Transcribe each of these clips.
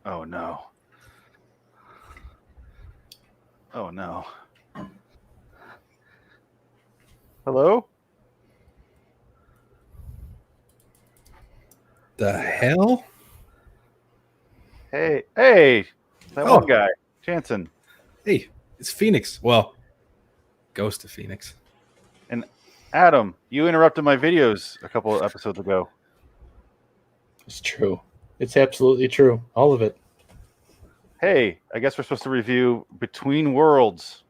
Oh no. Oh no. Hello? The hell? Hey, that Oh. one guy, Jansen. Hey, it's Phoenix. Well, Ghost of Phoenix. And Adam, you interrupted my videos a couple of episodes ago. It's true. It's absolutely true. All of it. Hey, I guess we're supposed to review Between Worlds.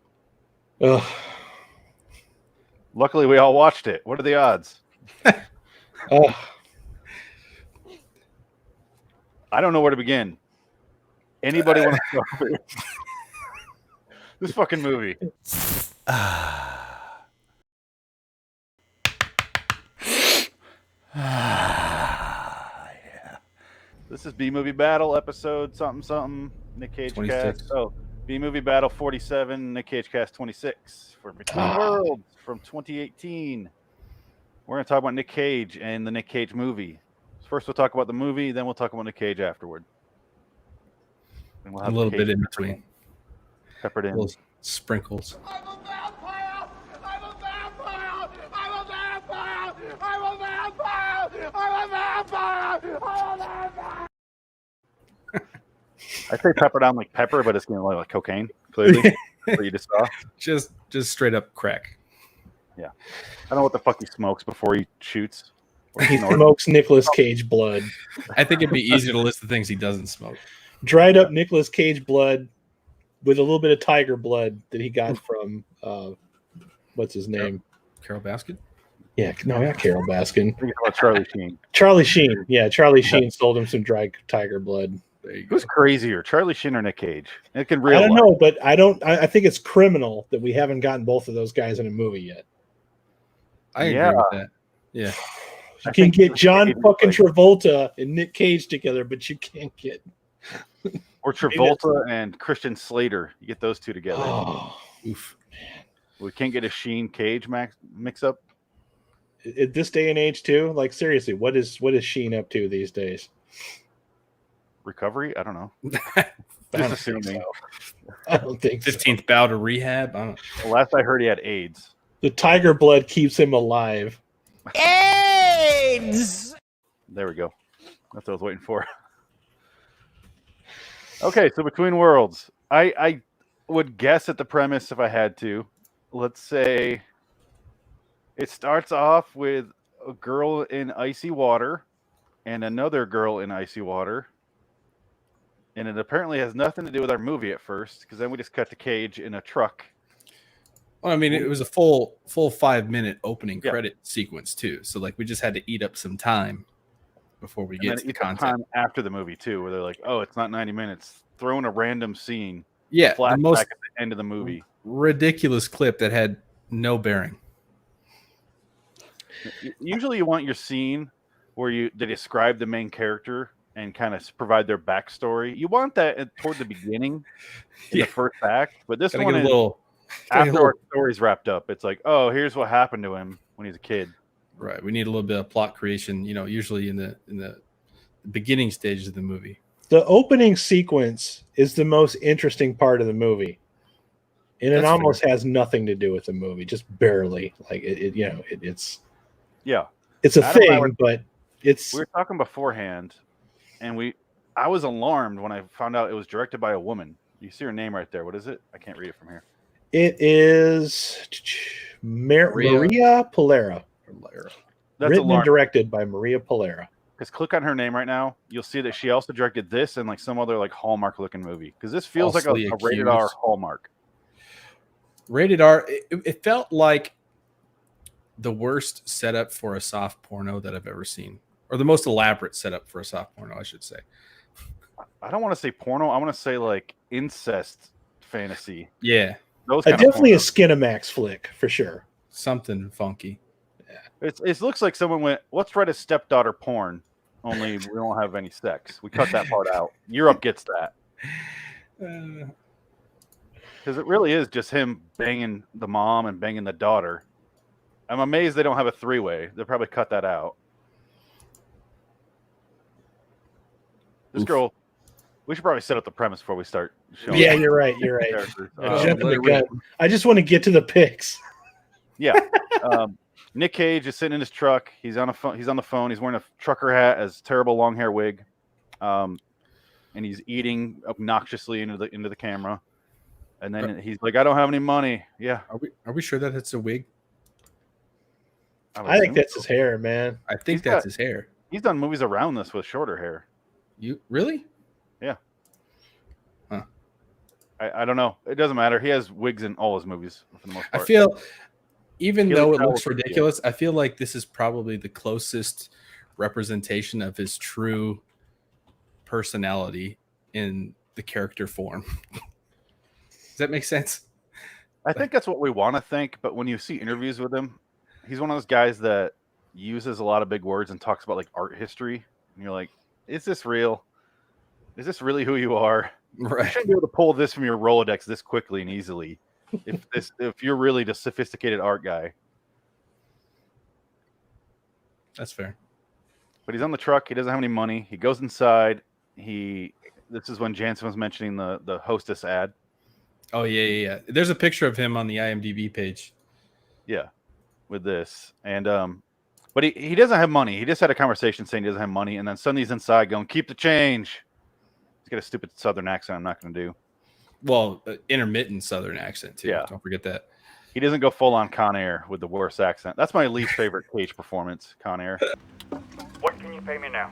Ugh. Luckily, we all watched it. What are the odds? Ugh. I don't know where to begin. Anybody want to start? This fucking movie. Yeah. This is B Movie Battle episode something. Nick Cage 26. cast. Oh, B Movie Battle 47. Nick Cage cast 26 for Between Worlds from 2018. We're going to talk about Nick Cage and the Nick Cage movie. First, we'll talk about the movie, then we'll talk about Nick Cage afterward. And we'll have A little bit in between. Peppered in. Little sprinkles. I'm a vampire! I'm a vampire! I'm a vampire! I'm a vampire! I'm a vampire! I'm a vampire! I say pepper down like pepper, but it's going to look like cocaine, clearly. What you just saw. Just straight up crack. Yeah. I don't know what the fuck he smokes before he shoots. Or He snorts. smokes Nicolas Cage blood. I think it'd be easier to list the things he doesn't smoke. Dried up Nicolas Cage blood with a little bit of tiger blood that he got from what's his name? Carol Baskin? Yeah, no, not Carol Baskin. I think it's about Charlie Sheen. Charlie Sheen. Yeah, Charlie Sheen sold him some dried tiger blood. There you go. Who's crazier, Charlie Sheen or Nick Cage? Nick in real I don't life. know, but I think it's criminal that we haven't gotten both of those guys in a movie yet. I agree Yeah. with that. Yeah. You I can think get Nick John Cage is fucking like- Travolta and Nick Cage together, but you can't get Or Travolta and Christian Slater. You get those two together. oh. Oof. We can't get a Sheen Cage mix up. At this day and age too. Like seriously, what is Sheen up to these days? Recovery? I don't know. I don't Just think assuming. so. I don't think so. 15th bout of rehab. I don't. The last I heard, he had AIDS. The tiger blood keeps him alive. AIDS! There we go. That's what I was waiting for. Okay, so Between Worlds. I would guess at the premise if I had to. Let's say it starts off with a girl in icy water and another girl in icy water. And it apparently has nothing to do with our movie at first, because then we just cut to Cage in a truck. Well, I mean, it was a full 5-minute opening Yeah. credit sequence too. So like we just had to eat up some time before we And get then to the it's the content. time after the movie too, where they're like, "Oh, it's not 90 minutes." Throw in a random scene, Yeah, the flashback most at the end of the movie. ridiculous clip that had no bearing. Usually, you want your scene where they describe the main character and kind of provide their backstory. You want that toward the beginning in Yeah. the first act, but this Gotta one get a is little gotta get a after our little- story's wrapped up. It's like, oh, here's what happened to him when he's a kid. right. We need a little bit of plot creation, usually in the beginning stages of the movie. The opening sequence is the most interesting part of the movie. And it That's almost has nothing to do with the movie, just barely. Like it's Yeah, it's a Adam and I thing, were- but it's we were talking beforehand, and I was alarmed when I found out it was directed by a woman. You see her name right there. What is it? I can't read it from here. it is Maria Polera. That's Written and alarming. directed by Maria Polera. Because click on her name right now, you'll see that she also directed this and like some other like Hallmark looking movie. Because this feels like Falsely a rated R accused. Hallmark. Rated R. It felt like the worst setup for a soft porno that I've ever seen, or the most elaborate setup for a soft porno, I should say. I don't want to say porno. I want to say like incest fantasy. Yeah, Those kind Definitely a of Skinamax flick for sure. something funky. It looks like someone went, let's write a stepdaughter porn, only we don't have any sex. We cut that part out. Europe gets that. Because it really is just him banging the mom and banging the daughter. I'm amazed they don't have a three-way. They'll probably cut that out. This Oof. girl We should probably set up the premise before we start showing. Yeah, you're right. You're right. characters. Jumping let the it rip. gun. I just want to get to the picks. Yeah. Nick Cage is sitting in his truck. He's on a phone. He's on the phone. He's wearing a trucker hat, as terrible long hair wig, and he's eating obnoxiously into the camera. And then he's like, "I don't have any money." Yeah, Are we sure that it's a wig? I think that's his hair, man. I think that's his hair. He's done movies around this with shorter hair. You really? Yeah. Huh. I don't know. It doesn't matter. He has wigs in all his movies for the most part. I feel, even though it Travels looks with you. ridiculous, I feel like this is probably the closest representation of his true personality in the character form. Does that make sense? I think that's what we want to think, but when you see interviews with him, he's one of those guys that uses a lot of big words and talks about like art history, and you're like, is this real? Is this really who you are? You Right. shouldn't be able to pull this from your Rolodex this quickly and easily. If you're really the sophisticated art guy. That's fair. But he's on the truck. He doesn't have any money. He goes inside. This is when Jansen was mentioning the hostess ad. Oh yeah. There's a picture of him on the IMDb page. Yeah, with this. And but he doesn't have money. He just had a conversation saying he doesn't have money, and then suddenly he's inside going, "Keep the change." He's got a stupid southern accent I'm not going to do. Well, intermittent southern accent too. Yeah. Don't forget that. He doesn't go full on Con Air with the worst accent. That's my least favorite Cage performance, Con Air. What can you pay me now?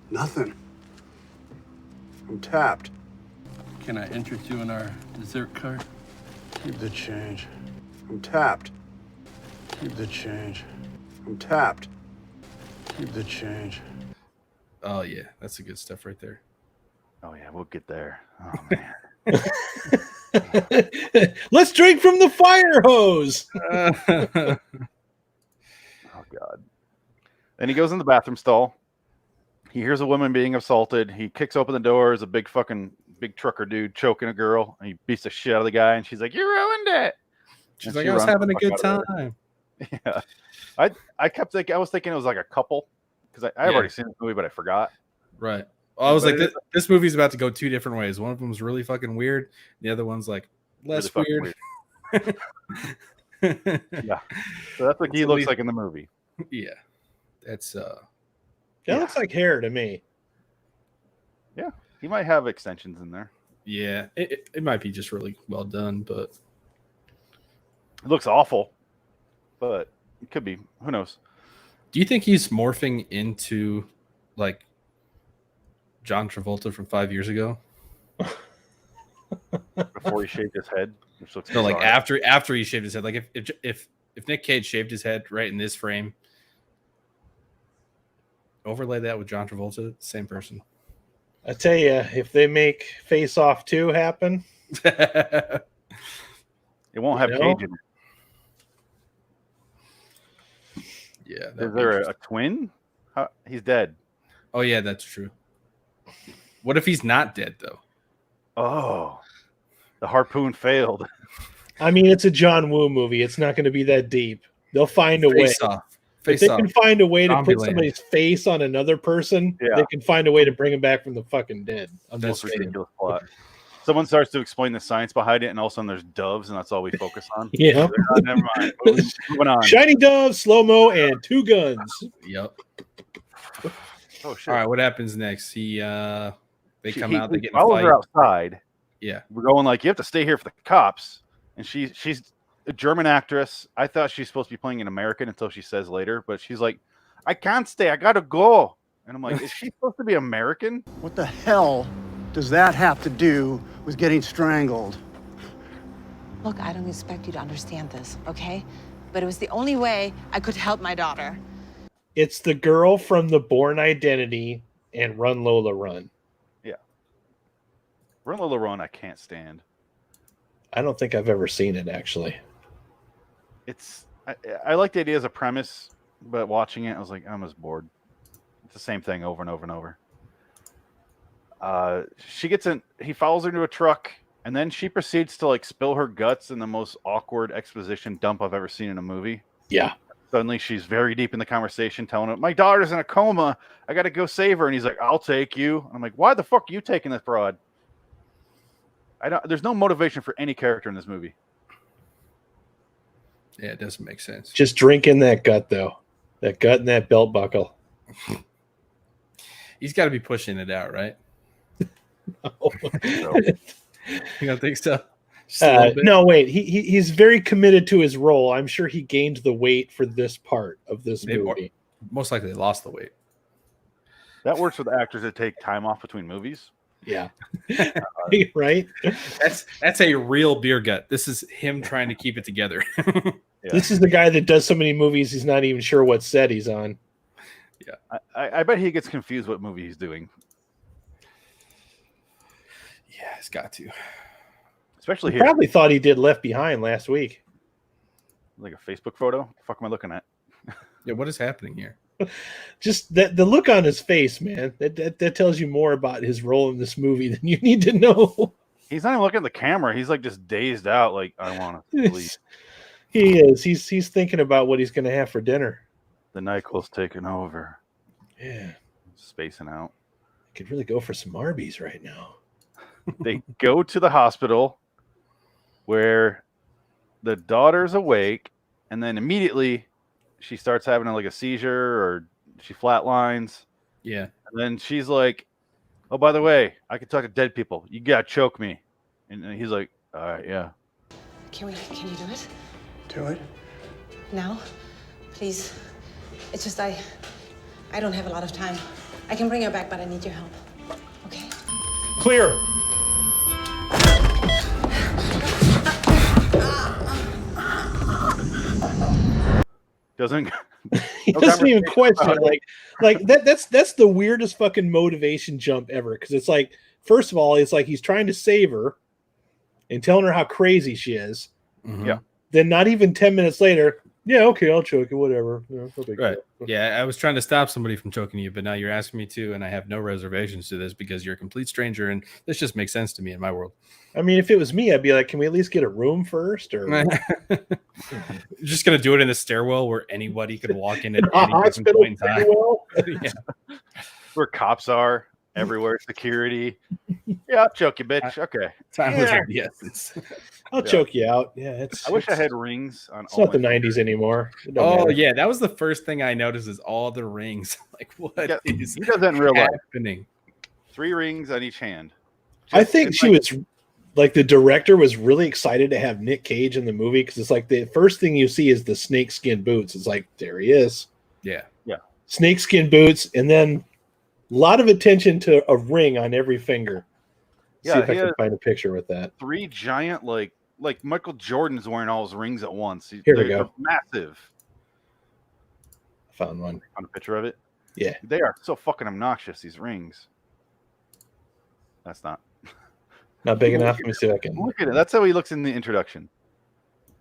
Nothing. I'm tapped. Can I interest you in our dessert cart? Keep the change. I'm tapped. Keep the change. I'm tapped. Keep the change. Oh yeah, that's the good stuff right there. Oh yeah, we'll get there. Oh man. Let's drink from the fire hose. Oh god. Then he goes in the bathroom stall. He hears a woman being assaulted. He kicks open the door. There's a big trucker dude choking a girl, and he beats the shit out of the guy. And she's like, "You ruined it." She's And like, she I was runs having the a good fuck out of time. there. Yeah, I kept thinking. I was thinking it was like a couple because I've Yeah. already seen the movie, but I forgot. Right. Well, I was But like, this movie's about to go two different ways. One of them's really fucking weird. The other one's like less Really fucking weird. Yeah. So that's what he It's at looks least- like in the movie. Yeah. That's That Yeah. looks like hair to me. He might have extensions in there. yeah. It might be just really well done, but It looks awful, but it could be. Who knows? do you think he's morphing into like John Travolta from 5 years ago? Before he shaved his head, which looks No, like bizarre. after he shaved his head. Like if Nick Cage shaved his head right in this frame, overlay that with John Travolta, same person. I tell you, if they make Face Off 2 happen, It won't have You know? Cage in it. Yeah. Is there a twin? He's dead. Oh yeah, that's true. What if he's not dead though? Oh, the harpoon failed. I mean, it's a John Woo movie. It's not going to be that deep. They'll find a way. Face off. If Face they off. can find a way to put Zombieland. somebody's face on another person, Yeah. they can find a way to bring him back from the fucking dead. I'm That's just saying. Ridiculous plot. Someone starts to explain the science behind it, and all of a sudden there's doves, and that's all we focus on. Yeah. Oh, never mind. Moving on. Shiny dove, slow mo, and two guns. Yep. Oh shit! All right, what happens next? They come out, they get in a follows fight. her outside. Yeah. We're going like, you have to stay here for the cops. And she's a German actress. I thought she's supposed to be playing an American until she says later, but she's like, I can't stay. I gotta go. And I'm like, is she supposed to be American? What the hell does that have to do with getting strangled? Look, I don't expect you to understand this, okay? But it was the only way I could help my daughter. It's the girl from the Born Identity and Run Lola Run. Run Lola Run, I can't stand. I don't think I've ever seen it actually. I like the idea as a premise, but watching it, I was like, I'm just bored. It's the same thing over and over and over. He follows her into a truck, and then she proceeds to like spill her guts in the most awkward exposition dump I've ever seen in a movie. Yeah. Suddenly, she's very deep in the conversation, telling him, "My daughter's in a coma. I got to go save her." And he's like, "I'll take you." And I'm like, "Why the fuck are you taking this broad?" There's no motivation for any character in this movie. Yeah, it doesn't make sense. Just drinking that gut, though. That gut and that belt buckle. He's got to be pushing it out, right? So, You don't think so? Just a little bit? No, wait. He's very committed to his role. I'm sure he gained the weight for this part of this Maybe- movie. Most likely lost the weight. that works with actors that take time off between movies. Yeah. Right? That's a real beer gut. This is him trying to keep it together. Yeah. This is the guy that does so many movies he's not even sure what set he's on. I bet he gets confused what movie he's doing, Yeah, it's got to. especially He here. probably thought he did Left Behind last week. Like a Facebook photo. What the fuck am I looking at? Yeah, what is happening here? Just that the look on his face, man, that tells you more about his role in this movie than you need to know. He's not even looking at the camera. He's like just dazed out. Like, I want to sleep. He is. He's thinking about what he's going to have for dinner. The NyQuil's taking over. Yeah, Spacing out. I could really go for some Arby's right now. They go to the hospital where the daughter's awake, and then immediately she starts having like a seizure or she flatlines. Yeah. And then she's like, "Oh, by the way, I can talk to dead people. You gotta choke me." And he's like, "All right, yeah." Can you do it? Do it. Now? Please. It's just I don't have a lot of time. I can bring her back, but I need your help. Okay? Clear. Doesn't He doesn't even question it. Like that's the weirdest fucking motivation jump ever. Because it's like, first of all, it's like he's trying to save her and telling her how crazy she is. Mhm. Yeah. Then not even 10 minutes later, yeah, okay, I'll choke you, whatever. Yeah, no big Right. deal. Yeah, I was trying to stop somebody from choking you, but now you're asking me to, and I have no reservations to this because you're a complete stranger, and this just makes sense to me in my world. I mean, if it was me, I'd be like, can we at least get a room first? Or Just gonna do it in a stairwell where anybody could walk in at a any given hospital point in time. stairwell? Yeah. where cops are everywhere, security. Yeah, I'll choke you, bitch. Okay. Time was of the essence. I'll choke you out. Yeah, it's. I wish I had rings on. It's all not the my '90s anymore. It don't Oh matter. yeah, that was the first thing I noticed is all the rings. Like what Yeah, is he does that in real life. happening? 3 rings on each hand. I think it's she like- was like the director was really excited to have Nick Cage in the movie because it's like the first thing you see is the snakeskin boots. It's like there he is, Yeah. snakeskin boots, and then a lot of attention to a ring on every finger. Yeah, See if I he can has- find a picture with that. 3 giant like Michael Jordan's wearing all his rings at once. Here we They're go. massive. Found one. On a picture of it. Yeah. They are so fucking obnoxious, these rings. That's not. Not big enough. Let me see if I can. Look at it. That's how he looks in the introduction.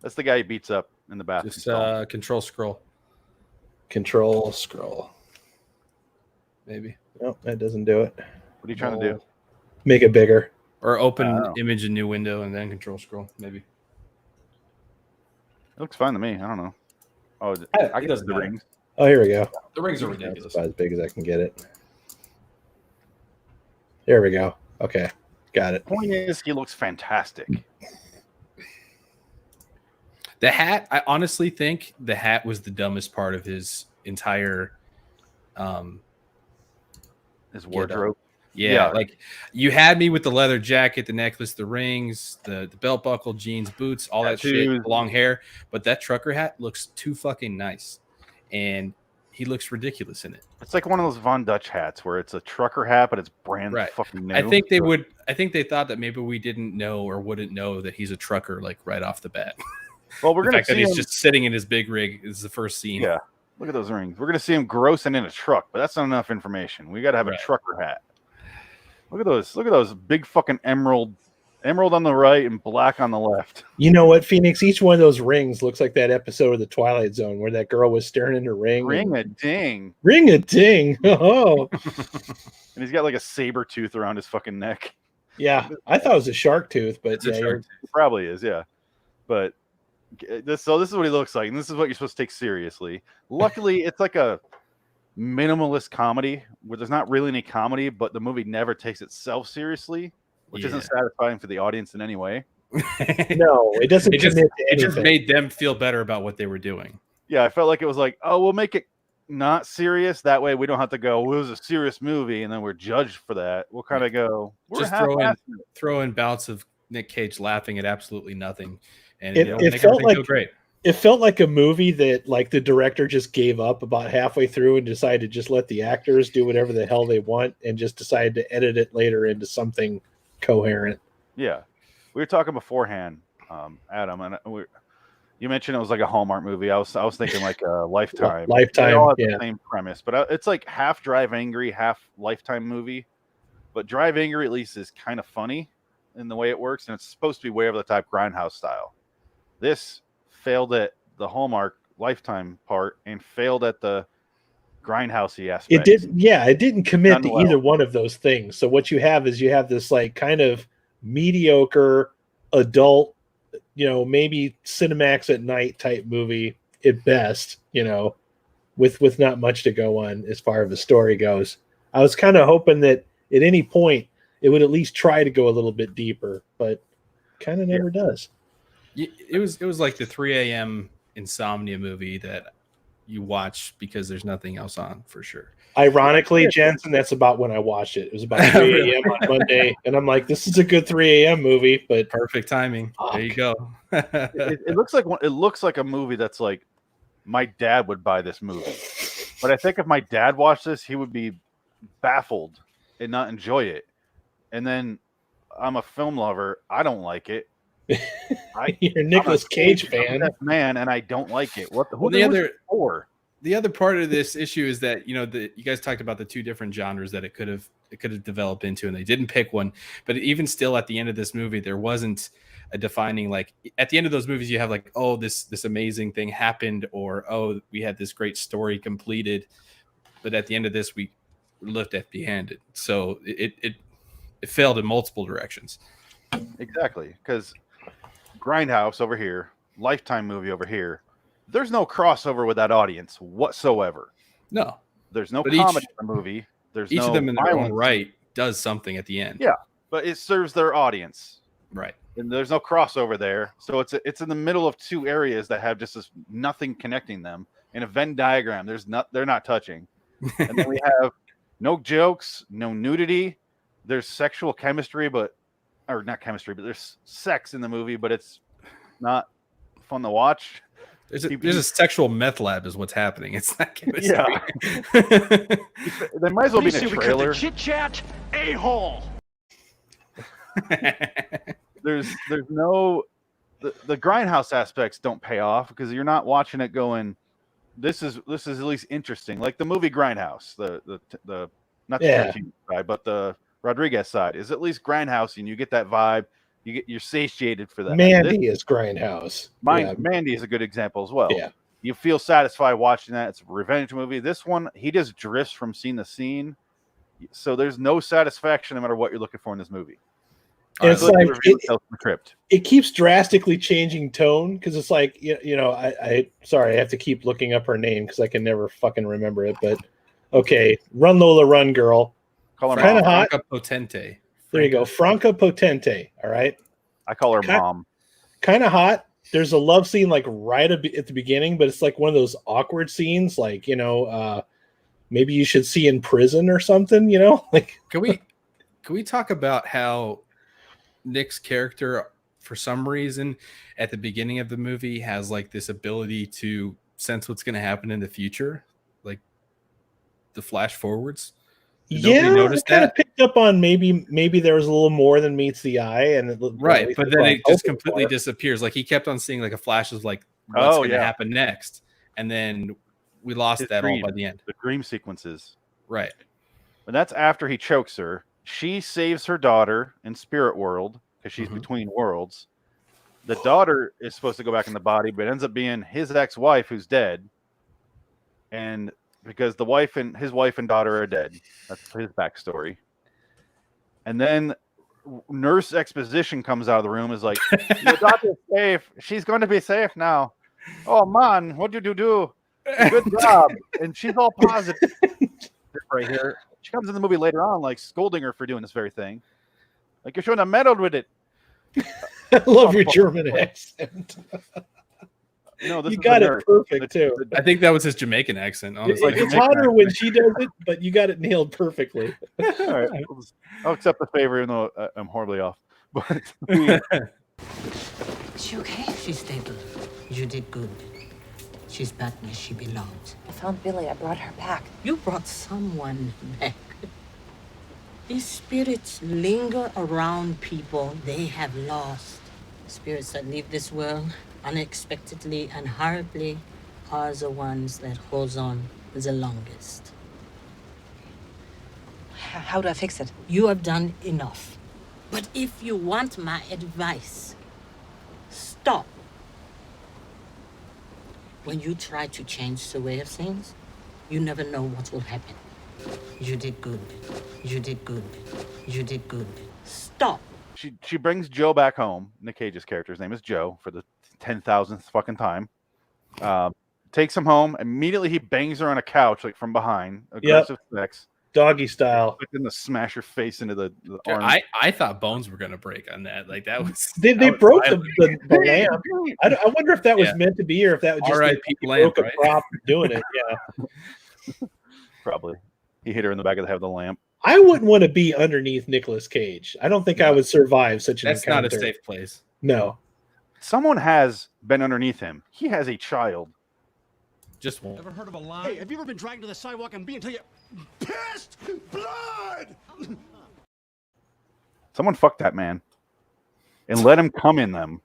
That's the guy he beats up in the bathroom. Just control scroll, Control scroll. maybe. Nope, that doesn't do it. What are you trying to do? Make it bigger. Or open Oh. image a new window and then control scroll, maybe. It looks fine to me. I don't know. Oh, It I guess doesn't the matter. rings. Oh, here we go. The rings are That's ridiculous. about as big as I can get it. There we go. Okay, got it. Point is, he looks fantastic. The hat, I honestly think the hat was the dumbest part of his entire His wardrobe. yeah, Yeah. like you had me with the leather jacket, the necklace, the rings, the belt buckle, jeans, boots, all that shit, Tattoos. the long hair. But that trucker hat looks too fucking nice. And he looks ridiculous in it. It's like one of those Von Dutch hats where it's a trucker hat, but it's brand Right. fucking new. I think they So- would I think they thought that maybe we didn't know or wouldn't know that he's a trucker like right off the bat. Well, we're The gonna fact that see he's him. just sitting in his big rig is the first scene. Yeah. Look at those rings. We're gonna see him grossing in a truck, but that's not enough information. We got to have Right. a trucker hat. Look at those. Look at those big fucking emerald on the right and black on the left. You know what, Phoenix? Each one of those rings looks like that episode of The Twilight Zone where that girl was staring in her ring. Ring a ding. Ring a ding. Oh, And he's got like a saber tooth around his fucking neck. yeah. I thought it was a shark tooth, but It's a yeah, shark It probably is, yeah. But this is what he looks like, and this is what you're supposed to take seriously. Luckily, it's like a minimalist comedy where there's not really any comedy, but the movie never takes itself seriously, which isn't satisfying for the audience in any way. No, it doesn't commit to It just anything. made them feel better about what they were doing. Yeah, I felt like it was like, oh, we'll make it not serious. That way we don't have to go, well, it was a serious movie, and then we're judged for that. We'll kind of go, we're Just throw in bouts of Nick Cage laughing at absolutely nothing, and it make felt everything like feel great. It felt like a movie that like the director just gave up about halfway through and decided to just let the actors do whatever the hell they want and just decided to edit it later into something coherent. Yeah, we were talking beforehand, Adam, and you mentioned it was like a Hallmark movie. I was thinking like a Lifetime. They all have the same premise, but it's like half Drive Angry, half Lifetime movie. But Drive Angry at least is kind of funny in the way it works, and it's supposed to be way over the top Grindhouse style. This failed at the Hallmark Lifetime part and failed at the grindhousey aspect. It didn't commit to either one of those things. So what you have is this like kind of mediocre adult, maybe Cinemax at night type movie at best, with not much to go on as far as the story goes. I was kind of hoping that at any point it would at least try to go a little bit deeper, but kind of never does. It was like the 3 a.m. insomnia movie that you watch because there's nothing else on, for sure. Ironically, Jensen, that's about when I watched it. It was about 3 a.m. on Monday, and I'm like, this is a good 3 a.m. movie, but perfect timing. Fuck. There you go. it looks like a movie that's like my dad would buy this movie, but I think if my dad watched this, he would be baffled and not enjoy it. And then I'm a film lover. I don't like it. You're a Nicolas Cage fan, man, and I don't like it. The other part of this issue is that you guys talked about the two different genres that it could have developed into, and they didn't pick one. But even still, at the end of this movie, there wasn't a defining, like, at the end of those movies, you have like, oh, this amazing thing happened, or oh, we had this great story completed. But at the end of this, we left empty-handed. So it failed in multiple directions. Exactly, because Grindhouse over here, Lifetime movie over here, there's no crossover with that audience whatsoever. No, there's no comedy in the movie. There's each no of them in their own right does something at the end. Yeah, but it serves their audience, right? And there's no crossover there, so it's in the middle of two areas that have just this nothing connecting them in a Venn diagram. They're not touching, and then we have no jokes, no nudity. There's sexual chemistry, but there's sex in the movie, but it's not fun to watch. There's a sexual meth lab is what's happening. It's not chemistry. Yeah. There might as well be in a trailer. Chit chat a-hole. There's no the grindhouse aspects don't pay off because you're not watching it going, this is at least interesting. Like the movie Grindhouse, the not the Tarantino side, but the Rodriguez side is at least grindhouse, and you get that vibe. You're satiated for that. Mandy is Grindhouse. Mandy is a good example as well. Yeah. You feel satisfied watching that. It's a revenge movie. This one, he just drifts from scene to scene. So there's no satisfaction no matter what you're looking for in this movie. It's like it keeps drastically changing tone because it's like, I have to keep looking up her name because I can never fucking remember it. But okay, Run Lola Run Girl. Call her kind of hot. Franca Potente. There you go, Franca Potente. All right. I call her mom. Kind of hot. There's a love scene like right at the beginning, but it's like one of those awkward scenes, like maybe you should see in prison or something. Like can we talk about how Nick's character, for some reason, at the beginning of the movie has like this ability to sense what's going to happen in the future, like the flash forwards. I kind of picked up on maybe there was a little more than meets the eye, and right, but then it just completely disappears. Like he kept on seeing like a flash of like what's going to happen next, and then we lost that all by the end. The dream sequences, right? And that's after he chokes her. She saves her daughter in spirit world because she's between worlds. The daughter is supposed to go back in the body, but it ends up being his ex-wife who's dead, and because his wife and daughter are dead. That's his backstory. And then nurse exposition comes out of the room is like, "Your daughter's safe. She's going to be safe now." Oh man, what did you do? Good job. And she's all positive right here. She comes in the movie later on, like scolding her for doing this very thing. Like, you shouldn't have meddled with it. I love your German accent. No, this You is got the it nurse. perfect too. I think that was his Jamaican accent. Honestly, It's hotter when she does it, but you got it nailed perfectly. All right, I'll accept the favor, even though I'm horribly off. But Is she okay? She's stable. You did good. She's back where she belongs. I found Billy. I brought her back. You brought someone back. These spirits linger around people they have lost. Spirits that leave this world unexpectedly and horribly are the ones that holds on the longest. How do I fix it? You have done enough. But if you want my advice, stop. When you try to change the way of things, you never know what will happen. You did good. You did good. You did good. Stop. she brings Joe back home. Nick Cage's character's name is Joe for the 10,000th fucking time. Takes him home. Immediately he bangs her on a couch, like from behind. Aggressive sex. Doggy style. Expecting to smash her face into the arm. I thought bones were gonna break on that. Like that was They broke the lamp. I wonder if that was meant to be, or if that was just R.I.P. they lamp, broke right? a prop doing it. Yeah, Probably. He hit her in the back of the head with a lamp. I wouldn't want to be underneath Nicolas Cage. I don't think I would survive such an That's encounter. not a safe place. No. Someone has been underneath him. He has a child. Just one. Ever heard of a line? Hey, have you ever been dragged to the sidewalk and until you pissed blood? Someone fucked that man and let him come in them.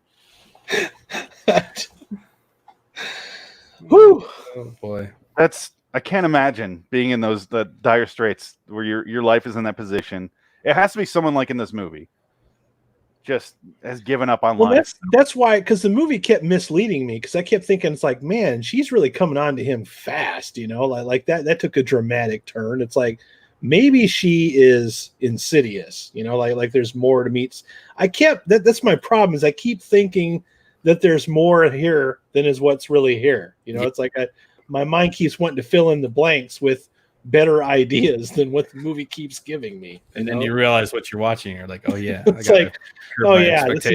Whew. Oh boy. I can't imagine being in the dire straits where your life is in that position. It has to be someone like in this movie. Just has given up on life. That's why, because the movie kept misleading me, because I kept thinking it's like, man, she's really coming on to him fast, like that took a dramatic turn. It's like maybe she is insidious, like there's more to meet. That's my problem, is I keep thinking that there's more here than is what's really here. It's like my mind keeps wanting to fill in the blanks with better ideas than what the movie keeps giving me. And then you realize what you're watching. You're like, oh yeah, it's like, oh yeah, this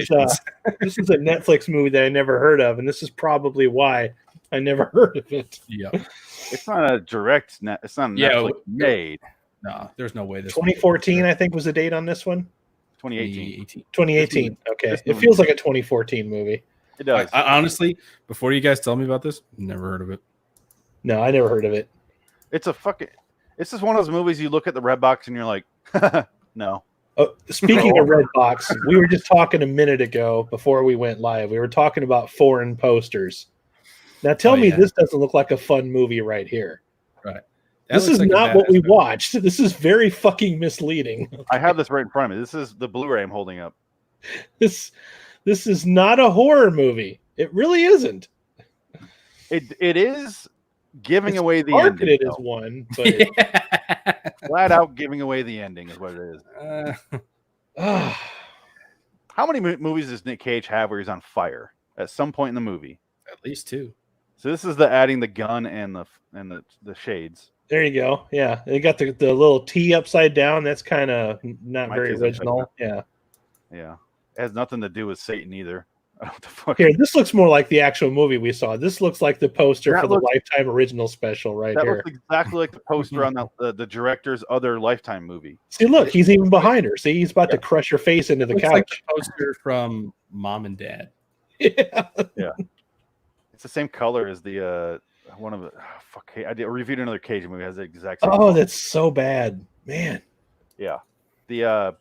is a Netflix movie that I never heard of, and this is probably why I never heard of it. Yeah, it's not a direct net. It's not Netflix made. No, there's no way. 2014, I think, was the date on this one. 2018. 2018. Okay, it feels like a 2014 movie. It does. I honestly, before you guys tell me about this, never heard of it. No, I never heard of it. It's just one of those movies you look at the red box and you're like, no. Oh, speaking of red box, we were just talking a minute ago before we went live. We were talking about foreign posters. Now tell me this doesn't look like a fun movie right here. Right. This is not what we watched. This is very fucking misleading. I have this right in front of me. This is the Blu-ray I'm holding up. This is not a horror movie. It really isn't. It is giving away the marketed ending. As one, but flat out giving away the ending is what it is. How many movies does Nick Cage have where he's on fire at some point in the movie? At least 2. So this is the adding the gun and the shades. There you go. Yeah, they got the little T upside down. That's kind of not very original. Yeah. Yeah. It has nothing to do with Satan either. What the fuck? Here, this looks more like the actual movie we saw. This looks like the poster for the Lifetime original special right that here. Looks exactly like the poster on the director's other Lifetime movie. See, look, he's even behind her. See, he's about to crush her face into the couch. Like the poster from Mom and Dad. Yeah. Yeah. It's the same color as the one of the I reviewed another Cage movie. It has the exact same color. That's so bad, man. Yeah. The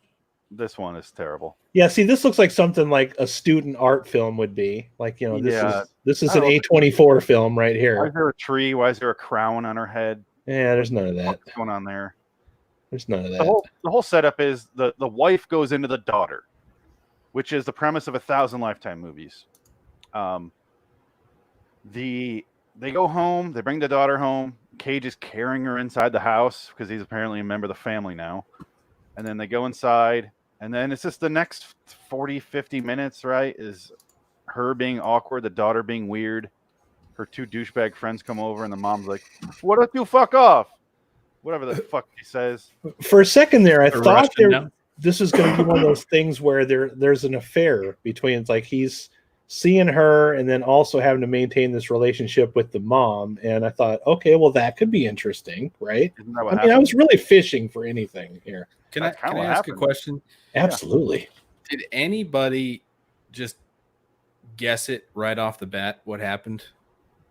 this one is terrible. Yeah, see, this looks like something like a student art film would be. Like, this is an A24 film right here. Why is there a tree? Why is there a crown on her head? Yeah, there's none of that. What's going on there? There's none of that. The whole setup is the wife goes into the daughter, which is the premise of 1,000 Lifetime movies. They go home. They bring the daughter home. Cage is carrying her inside the house because he's apparently a member of the family now. And then they go inside. And then it's just the next 40, 50 minutes, right? Is her being awkward, the daughter being weird. Her two douchebag friends come over, and the mom's like, "What if you fuck off?" Whatever the fuck she says. For a second there, I The thought Russian now? this was going to be one of those things where there's an affair between, it's like he's seeing her and then also having to maintain this relationship with the mom. And I thought, okay, well, that could be interesting, right? Isn't that what I mean, happened? I was really fishing for anything here. Can I That's kinda what ask a happened. question? Absolutely. Did anybody just guess it right off the bat what happened?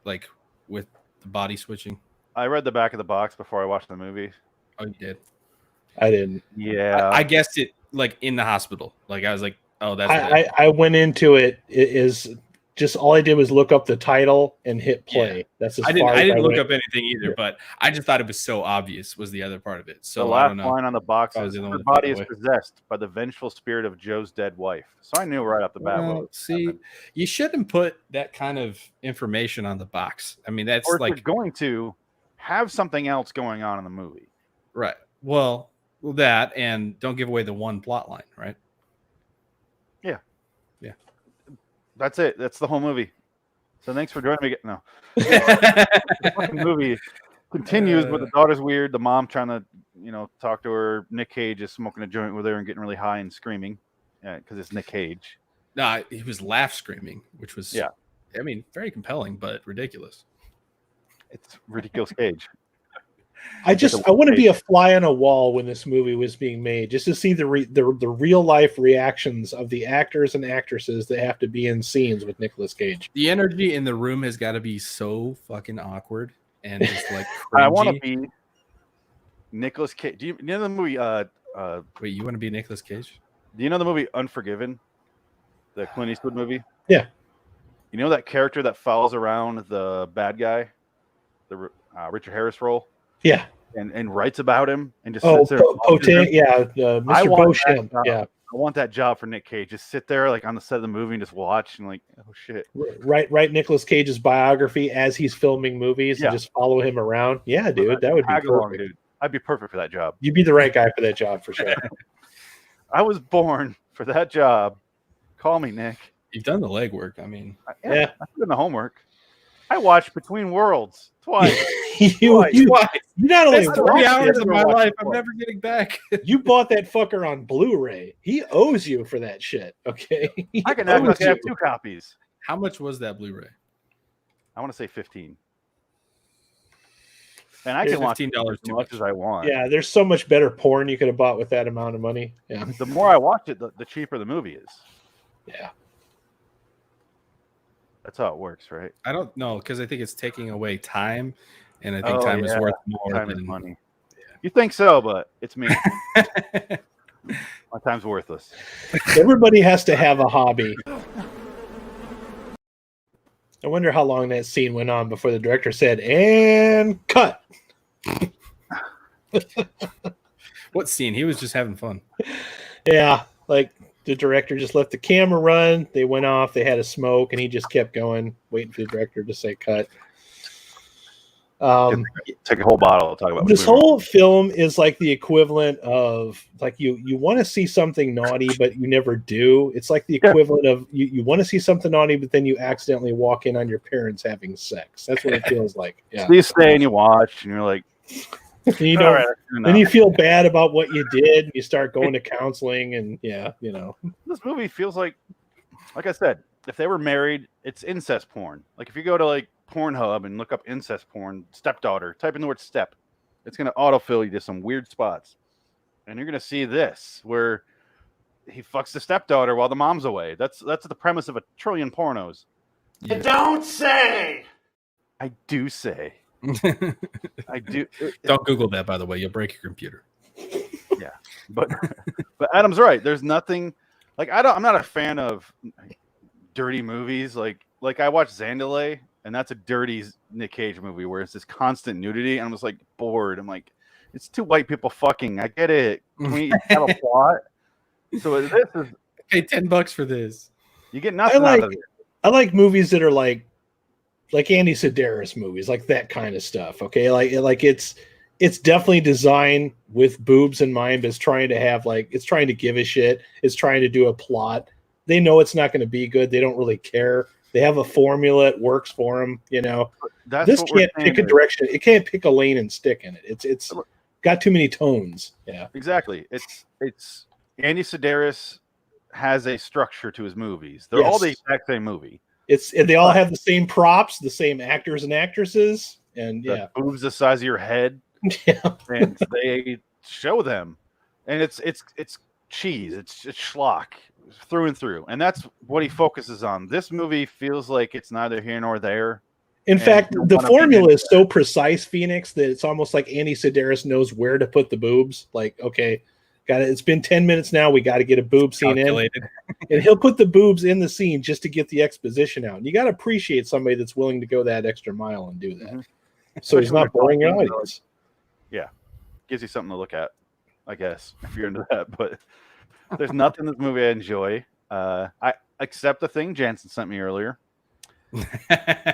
Like with the body switching? I read the back of the box before I watched the movie. Oh, you did? I didn't. Yeah. I guessed it like in the hospital. Like I was like, oh, that's what happened. I went into it is just all I did was look up the title and hit play. Yeah. That's as I far as didn't look went. up anything either, but I just thought it was so obvious was the other part of it. So The I last don't know. line on the box I is, was the only her one that body is thought away. possessed by the vengeful spirit of Joe's dead wife. So I knew right off the bat. what Well, was see, happening. you shouldn't put that kind of information on the box. I mean, that's Or if like you're going to have something else going on in the movie. right. Well, that and don't give away the one plot line, right? That's it. That's the whole movie. So thanks for joining me. No. The fucking movie continues, but the daughter's weird. The mom trying to, talk to her. Nick Cage is smoking a joint with her and getting really high and screaming. Yeah, because it's Nick Cage. No, he was laugh screaming, which was Yeah. I mean, very compelling, but ridiculous. It's ridiculous Cage. I want to be a fly on a wall when this movie was being made, just to see the real life reactions of the actors and actresses that have to be in scenes with Nicolas Cage. The energy in the room has got to be so fucking awkward and just like I want to cringy. be Nicolas Cage. Do you know the movie? Wait, you want to be Nicolas Cage? Do you know the movie Unforgiven? The Clint Eastwood movie? Yeah. You know that character that follows around the bad guy, the Richard Harris role? Yeah. And writes about him and just Oh, sits there. Potent, yeah, I Mr. want that Beauchamp, job. yeah. I want that job for Nick Cage. Just sit there like on the set of the movie and just watch and like, oh shit. Write Nicolas Cage's biography as he's filming movies and just follow him around. Yeah, dude, that would be Tag along, perfect. dude. I'd be perfect for that job. You'd be the right guy for that job for sure. I was born for that job. Call me, Nick. You've done the legwork. I mean, Yeah. I've done the homework. I watched Between Worlds twice. you not only that's 3 hours of my watched life it I'm twice. never getting back. you bought that fucker on Blu-ray. He owes you for that shit. Okay. He I can owes actually have you. 2 copies. How much was that Blu-ray? I want to say 15. And I It's can watch $15 as too much as I want. Yeah, there's so much better porn you could have bought with that amount of money. Yeah. The more I watch it, the cheaper the movie is. Yeah. That's how it works, right? I don't know because I think it's taking away time, and I think Oh, time is yeah. worth more Time is than money. You think so, but it's me. My time's worthless. Everybody has to have a hobby. I wonder how long that scene went on before the director said, and cut. What scene? He was just having fun. Yeah, like the director just let the camera run. They went off. They had a smoke, and he just kept going, waiting for the director to say cut. Take a whole bottle. Talk about This Between Worlds. whole film is like the equivalent of like you want to see something naughty, but you never do. It's like the equivalent of you want to see something naughty, but then you accidentally walk in on your parents having sex. That's what it feels like. Yeah. So you stay and you watch, and you're like, And you all don't. right, enough. Then you feel bad about what you did. And you start going to counseling, and This movie feels like I said, if they were married, it's incest porn. Like if you go to like Pornhub and look up incest porn, stepdaughter, type in the word step, it's going to autofill you to some weird spots. And you're going to see this where he fucks the stepdaughter while the mom's away. That's the premise of a trillion pornos. You don't say! I do say. I do. Don't Google that, by the way. You'll break your computer. Yeah. But Adam's right. There's nothing like I'm not a fan of dirty movies. Like I watched Zandalay, and that's a dirty Nick Cage movie where it's this constant nudity, and I'm just like bored. I'm like, it's 2 white people fucking. I get it. Can we have a plot? So this is Pay $10 for this. you get nothing out of it. I like movies that are like Andy Sedaris movies, like that kind of stuff. Okay, like it's it's definitely designed with boobs in mind, but it's trying to have like it's trying to give a shit. It's trying to do a plot. They know it's not going to be good. They don't really care. They have a formula. It works for them. You know, That's this what we're can't saying pick a is- direction. It can't pick a lane and stick in it. It's got too many tones. Yeah, Exactly. It's Andy Sedaris has a structure to his movies. They're all the Yes. exact same movie. they all have the same props, the same actors and actresses, and The yeah, boobs the size of your head, yeah. and they show them, and it's cheese. It's schlock through and through, and that's what he focuses on. This movie feels like it's neither here nor there. In And fact, you don't the wanna be formula into is so precise, Phoenix, that it's almost like Andy Sedaris knows where to put the boobs. Like, okay, got it. It's been 10 minutes now. We got to get a boob scene Calculated. in, and he'll put the boobs in the scene just to get the exposition out. And you got to appreciate somebody that's willing to go that extra mile and do that. Mhm. So he's Especially when not boring your they're talking, audience. Yeah, gives you something to look at, I guess, if you're into that. But there's nothing in this movie I enjoy. I except the thing Jansen sent me earlier.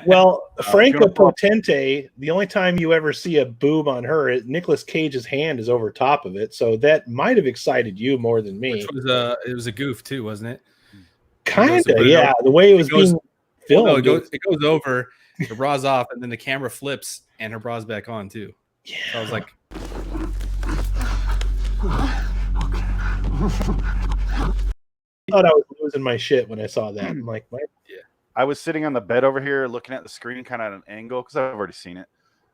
Well, Franca wanna talk- Potente, the only time you ever see a boob on her, Nicolas Cage's hand is over top of it. So that might have excited you more than me. Which was it was a goof too, wasn't it? Kind to of, put it yeah. over- The way it was goes- being filmed. No, it goes over, the bra's off, and then the camera flips and her bra's back on too. Yeah. So I was like, I thought I was losing my shit when I saw that. I'm like, I was sitting on the bed over here looking at the screen kind of at an angle because I've already seen it.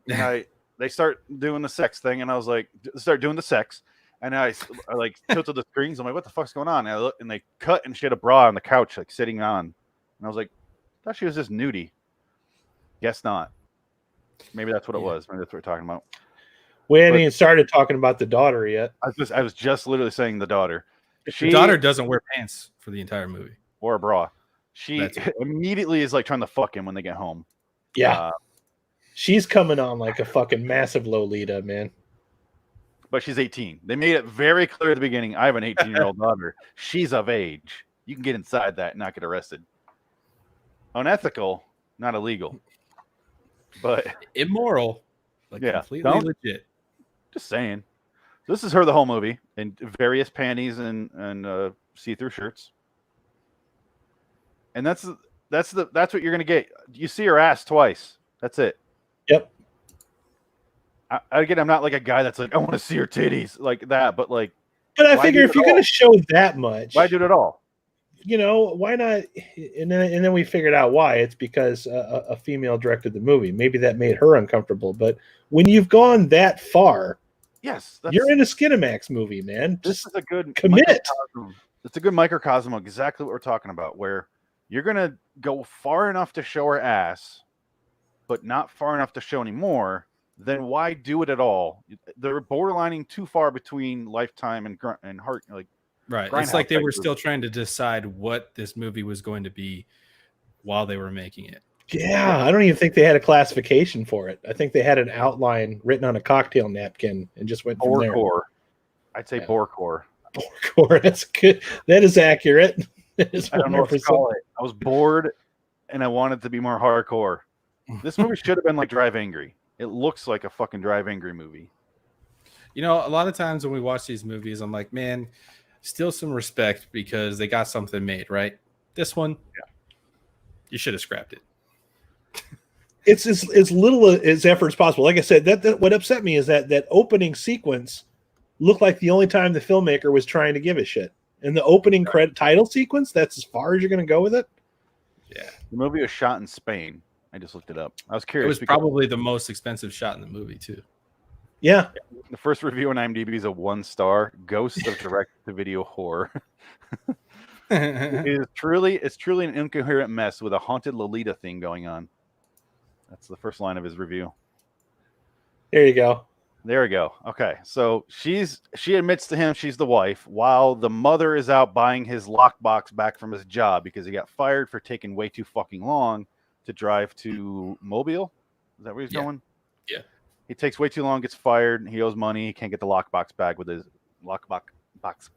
And they start doing the sex thing, and I was like, start doing the sex. And I like tilted the screens. I'm like, what the fuck's going on? And I look, and they cut, and she had a bra on the couch, like sitting on. And I was like, I thought she was just nudie. Guess not. Maybe that's what it was. Maybe that's what we're talking about. we hadn't even started talking about the daughter yet. I was just literally saying the daughter. the daughter doesn't wear pants for the entire movie. or a bra. She That's it. immediately is like trying to fuck him when they get home. Yeah. She's coming on like a fucking massive Lolita, man. But she's 18. They made it very clear at the beginning. I have an 18-year-old daughter. She's of age. You can get inside that and not get arrested. Unethical, not illegal. But Immoral, like Yeah, completely don't- legit. just saying. This is her the whole movie in various panties and see-through shirts. And that's what you're gonna get. You see her ass twice. That's it. Yep. Again, I'm not like a guy that's like, I want to see her titties like that, but like, But I why figure do if it you're all? going to show that much, Why do it at all? you know, why not? And then we figured out why. It's because a female directed the movie. Maybe that made her uncomfortable. But when you've gone that far, Yes, you're in a Skinamax movie, man. This Just is a good commit. microcosm. It's a good microcosm of exactly what we're talking about, where you're gonna go far enough to show her ass, but not far enough to show any more. Then why do it at all? They're borderlining too far between Lifetime and Heart. Like, Right. Grindhouse It's like they type were movie. still trying to decide what this movie was going to be while they were making it. Yeah, I don't even think they had a classification for it. I think they had an outline written on a cocktail napkin and just went from there. Borecore. I'd say Yeah. Borecore. Borecore, that's good. That is accurate. That is I don't know what to 100%. call it. I was bored, and I wanted to be more hardcore. This movie should have been like Drive Angry. It looks like a fucking Drive Angry movie. You know, a lot of times when we watch these movies, I'm like, man, still some respect because they got something made, right? This one, you should have scrapped it. It's as little as effort as possible. Like I said, that what upset me is that opening sequence looked like the only time the filmmaker was trying to give a shit. And the opening credit title sequence, that's as far as you're going to go with it. Yeah. The movie was shot in Spain. I just looked it up. I was It curious. was because probably the most expensive shot in the movie, too. Yeah. the first review on IMDb is a 1-star. Ghost of direct-to-video horror. It's truly an incoherent mess with a haunted Lolita thing going on. That's the first line of his review. There you go. There we go. Okay, so she admits to him she's the wife, while the mother is out buying his lockbox back from his job because he got fired for taking way too fucking long to drive to Mobile. Is that where he's going? Yeah. He takes way too long, gets fired. He owes money. He can't get the lockbox back with his lockbox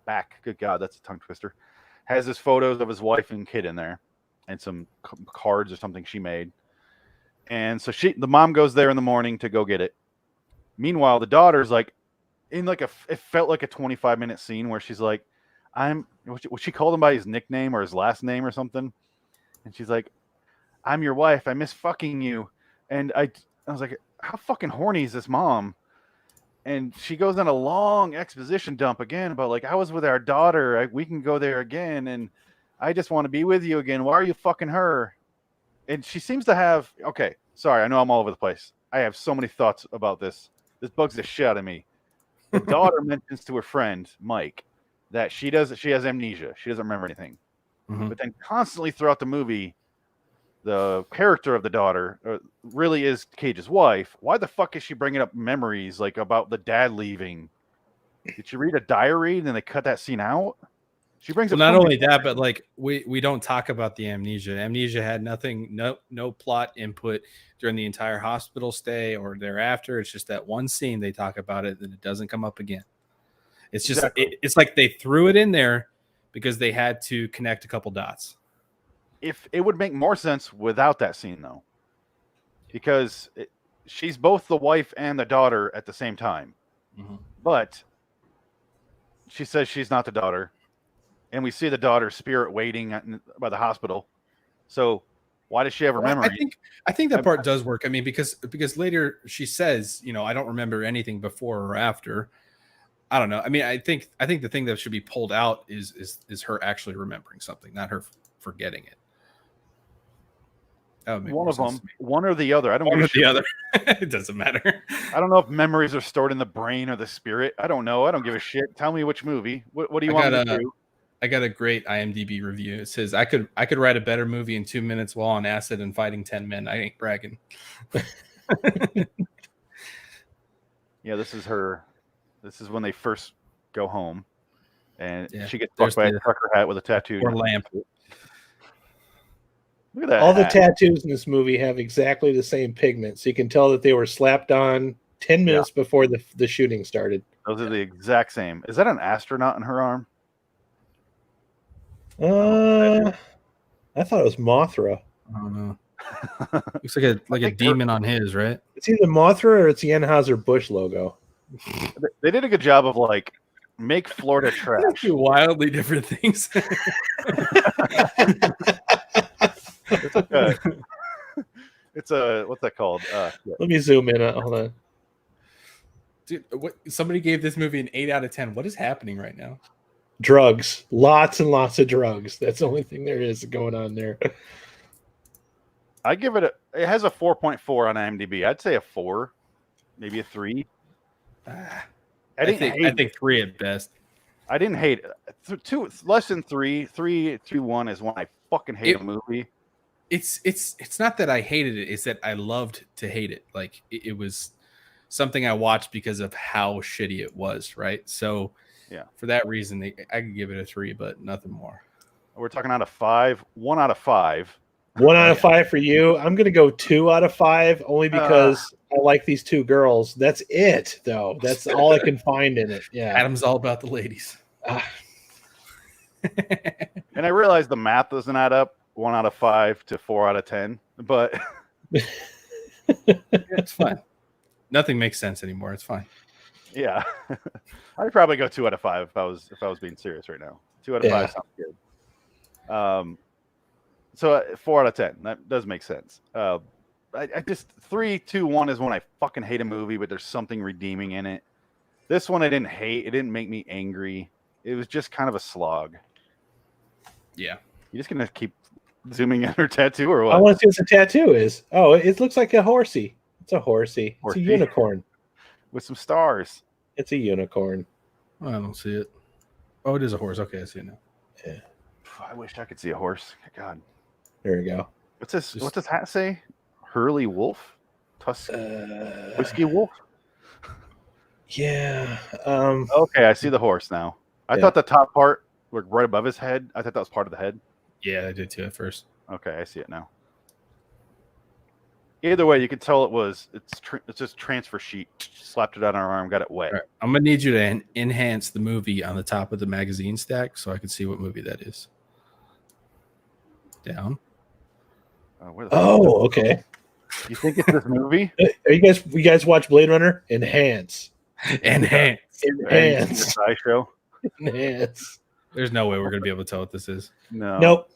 back. Good God, that's a tongue twister. Has his photos of his wife and kid in there, and some cards or something she made. And so the mom goes there in the morning to go get it. Meanwhile, the daughter's like in like it felt like a 25-minute scene where she's like, what she called him by his nickname or his last name or something. And she's like, I'm your wife. I miss fucking you. And I was like, how fucking horny is this mom? And she goes on a long exposition dump again about like, I was with our daughter. We can go there again. And I just want to be with you again. Why are you fucking her? And she seems to have, okay, sorry, I know I'm all over the place. I have so many thoughts about this. This bugs the shit out of me. The daughter mentions to her friend, Mike, that she has amnesia. She doesn't remember anything. Mm-hmm. But then constantly throughout the movie, the character of the daughter really is Cage's wife. Why the fuck is she bringing up memories like about the dad leaving? Did she read a diary and then they cut that scene out? She brings up not so many only that, but like we don't talk about the amnesia. Amnesia had nothing, no plot input during the entire hospital stay or thereafter. It's just that one scene they talk about it, and it doesn't come up again. It's just it's like they threw it in there because they had to connect a couple dots. If it would make more sense without that scene though, because she's both the wife and the daughter at the same time, but she says she's not the daughter. And we see the daughter's spirit waiting by the hospital. So why does she have her memory? I think that part does work. I mean, because later she says, you know, I don't remember anything before or after. I don't know. I mean, I think the thing that should be pulled out is her actually remembering something, not her forgetting it. One of them, one or the other. I don't one give or a shit. the other. It doesn't matter. I don't know if memories are stored in the brain or the spirit. I don't know. I don't give a shit. Tell me which movie. What do you want me to do? I got a great IMDb review. It says I could write a better movie in 2 minutes while on acid and fighting 10 men. I ain't bragging. Yeah, this is her. This is when they first go home, and she gets there's fucked by a the- trucker hat with a tattoo. Or lamp. Look at that. All the hat. tattoos in this movie have exactly the same pigment, so you can tell that they were slapped on 10 minutes before the shooting started. Those are the exact same. Is that an astronaut in her arm? I thought it was Mothra. I don't know. Looks like a demon on his, right? It's either Mothra or it's the Anheuser-Busch logo. They did a good job of like make Florida trash. Two wildly different things. It's a what's that called? Let me zoom in. Hold on. Dude, somebody gave this movie an 8 out of 10. What is happening right now? Drugs. Lots and lots of drugs. That's the only thing there is going on there. I give it it has a 4.4 on IMDb. I'd say a 4, maybe a 3. I think 3 at best. I didn't hate it. Two less than 3. 3.1 is when I fucking hate a movie. It's not that I hated it, it's that I loved to hate it. Like it was something I watched because of how shitty it was, right? So yeah, for that reason, I could give it a 3, but nothing more. We're talking out of 5, 1 out of 5. 1 out of 5 for you. I'm gonna go 2 out of 5 only because I like these two girls. That's it, though. That's all I can find in it. Yeah, Adam's all about the ladies. And I realize the math doesn't add up. 1 out of 5 to 4 out of 10, but it's fine. Nothing makes sense anymore. It's fine. Yeah, I'd probably go 2 out of 5 if I was being serious right now. 2 out of 5 sounds good. So 4 out of 10. That does make sense. I just 3, 2, 1 is when I fucking hate a movie, but there's something redeeming in it. This one I didn't hate. It didn't make me angry. It was just kind of a slog. Yeah. You just gonna keep zooming in her tattoo or what? I want to see what the tattoo is. Oh, it looks like a horsey. It's a horsey. It's a unicorn with some stars. It's a unicorn. I don't see it. Oh, it is a horse. Okay, I see it now. Yeah. I wish I could see a horse. God. There we go. What's this? What's this hat say? Hurley Wolf? Whiskey Wolf? Yeah. Okay, I see the horse now. I thought the top part, like right above his head, I thought that was part of the head. Yeah, I did too at first. Okay, I see it now. Either way, you can tell it's just transfer sheet. Slapped it on our arm, got it wet. Right. I'm gonna need you to enhance the movie on the top of the magazine stack so I can see what movie that is. Down. Okay. You think it's this movie? Are you guys watch Blade Runner? Enhance. Enhance. Enhance. Sideshow. Enhance. There's no way we're gonna be able to tell what this is. No. Nope.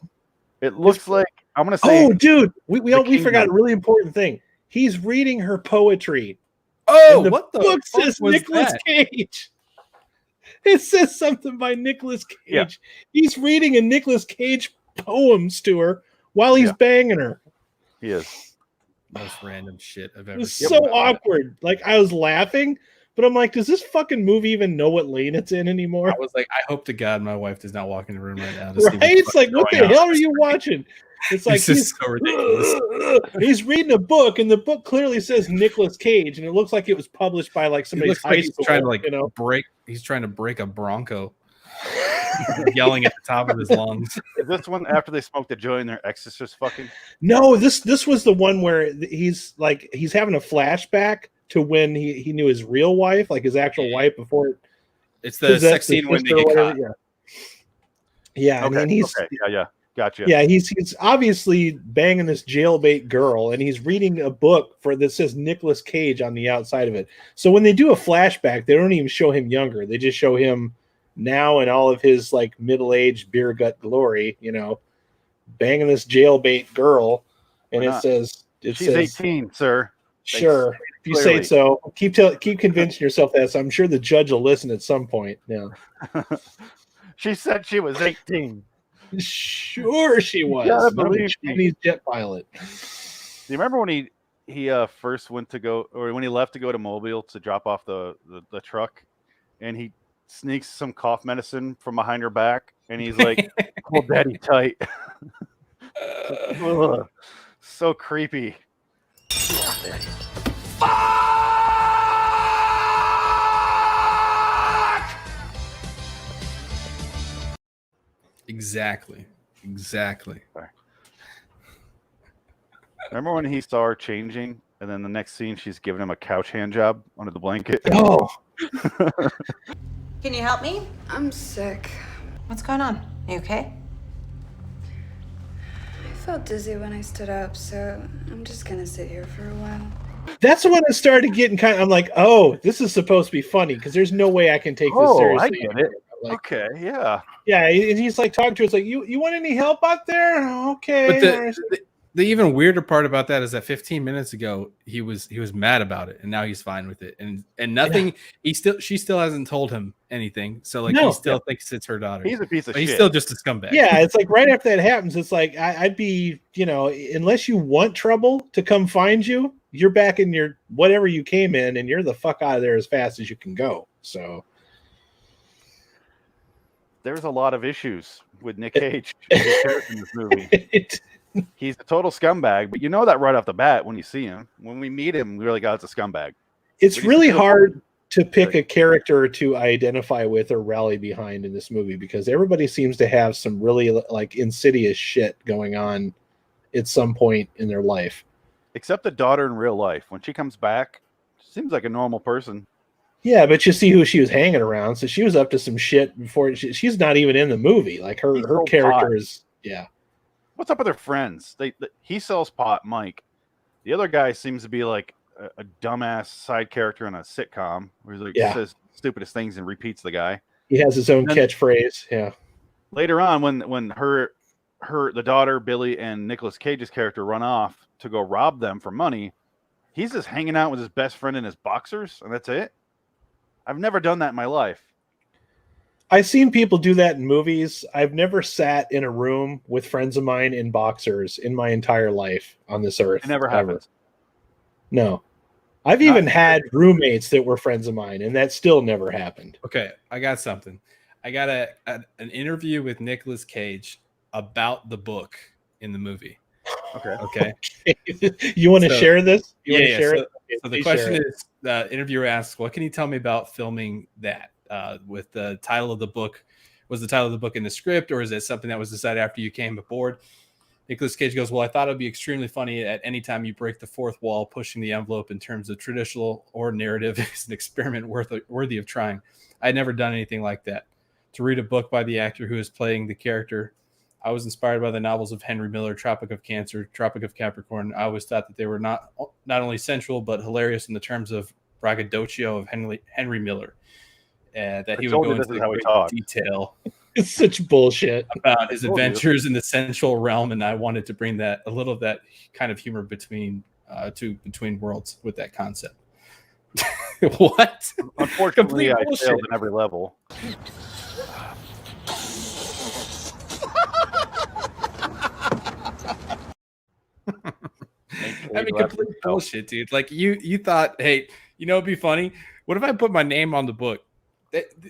It looks like I'm gonna say. Oh, dude, we Kingdom. forgot a really important thing. He's reading her poetry. Oh, And the what the book fuck says was Nicolas that? Cage. It says something by Nicolas Cage. Yeah. He's reading a Nicolas Cage poems to her while he's banging her. He is. Most random shit I've It ever was seen. so awkward. Like, I was laughing, but I'm like, does this fucking movie even know what lane it's in anymore? I was like, I hope to God my wife does not walk in the room right now. To Right? see what's It's like, fucking what the going hell on. are you watching? It's like This is so ridiculous. He's reading a book, and the book clearly says Nicolas Cage, and it looks like it was published by like He somebody's looks high like he's school. trying to like you know? break. He's trying to break a Bronco, yelling at the top of his lungs. Is this one after they smoked a joint and their ex is just fucking? No, this was the one where he's having a flashback to when he knew his real wife, like his actual wife before. It's the sex scene when they get caught. Yeah, Okay. I mean he's Yeah. Gotcha. Yeah, he's obviously banging this jailbait girl, and he's reading a book that says Nicolas Cage on the outside of it. So when they do a flashback, they don't even show him younger; they just show him now in all of his like middle-aged beer gut glory, you know, banging this jailbait girl, and Why it not? says She's 18, sir. Sure, if you say so. Keep convincing yourself that. So I'm sure the judge will listen at some point. Yeah, She said she was 18. sure she was. gotta Not a believe me. Chinese jet pilot. Do you remember when he first went to go, or when he left to go to Mobile to drop off the truck, and he sneaks some cough medicine from behind her back, and he's like, "Hold daddy tight." Ugh. So creepy. Exactly. Remember when he saw her changing, and then the next scene she's giving him a couch hand job under the blanket? Oh, Can you help me? I'm sick. What's going on? Are you okay? I felt dizzy when I stood up, so I'm just gonna sit here for a while. that's when I started getting I'm like, oh, this is supposed to be funny because there's no way I can take this seriously. I get it. Like, Okay, yeah. yeah, and he's like talking to her. It's like, you want any help out there? Okay. But the even weirder part about that is that 15 minutes ago he was mad about it, and now he's fine with it, and nothing. Yeah. She still hasn't told him anything, so like he still thinks it's her daughter. He's a piece of but shit. He's still just a scumbag. Yeah, it's like right after that happens, it's like I'd be, unless you want trouble to come find you, you're back in your whatever you came in, and you're the fuck out of there as fast as you can go. So there's a lot of issues with Nick Cage in this movie. He's a total scumbag, but you know that right off the bat when you see him. When we meet him, we really got it's a scumbag. It's really hard to pick a character to identify with or rally behind in this movie because everybody seems to have some really like insidious shit going on at some point in their life. Except the daughter in real life. When she comes back, she seems like a normal person. Yeah, but you see who she was hanging around. So she was up to some shit before. She's not even in the movie. Like her character is, yeah. What's up with her friends? He sells pot, Mike. The other guy seems to be like a dumbass side character in a sitcom where he says stupidest things and repeats the guy. He has his own catchphrase. Yeah. Later on, when the daughter Billy and Nicolas Cage's character run off to go rob them for money, he's just hanging out with his best friend in his boxers, and that's it. I've never done that in my life. I've seen people do that in movies. I've never sat in a room with friends of mine in boxers in my entire life on this earth. It never happens. No. I've even had roommates that were friends of mine, and that still never happened. Okay, I got something. I got an interview with Nicolas Cage about the book in the movie. Okay. You want to share this? So the question is, the interviewer asks, what can you tell me about filming that? With the title of the book, was the title of the book in the script, or is it something that was decided after you came aboard? Nicolas Cage goes, well, I thought it'd be extremely funny at any time you break the fourth wall, pushing the envelope in terms of traditional or narrative is an experiment worthy of trying. I had never done anything like that. To read a book by the actor who is playing the character I was inspired by the novels of Henry Miller, Tropic of Cancer, Tropic of Capricorn. I always thought that they were not only sensual but hilarious in the terms of braggadocio of Henry Miller. That he would go into great detail. It's such bullshit about his adventures in the sensual realm, and I wanted to bring that a little of that kind of humor between worlds with that concept. What? Unfortunately, I failed in every level. I mean, complete bullshit, dude. Like you thought, hey, you know, it'd be funny. What if I put my name on the book?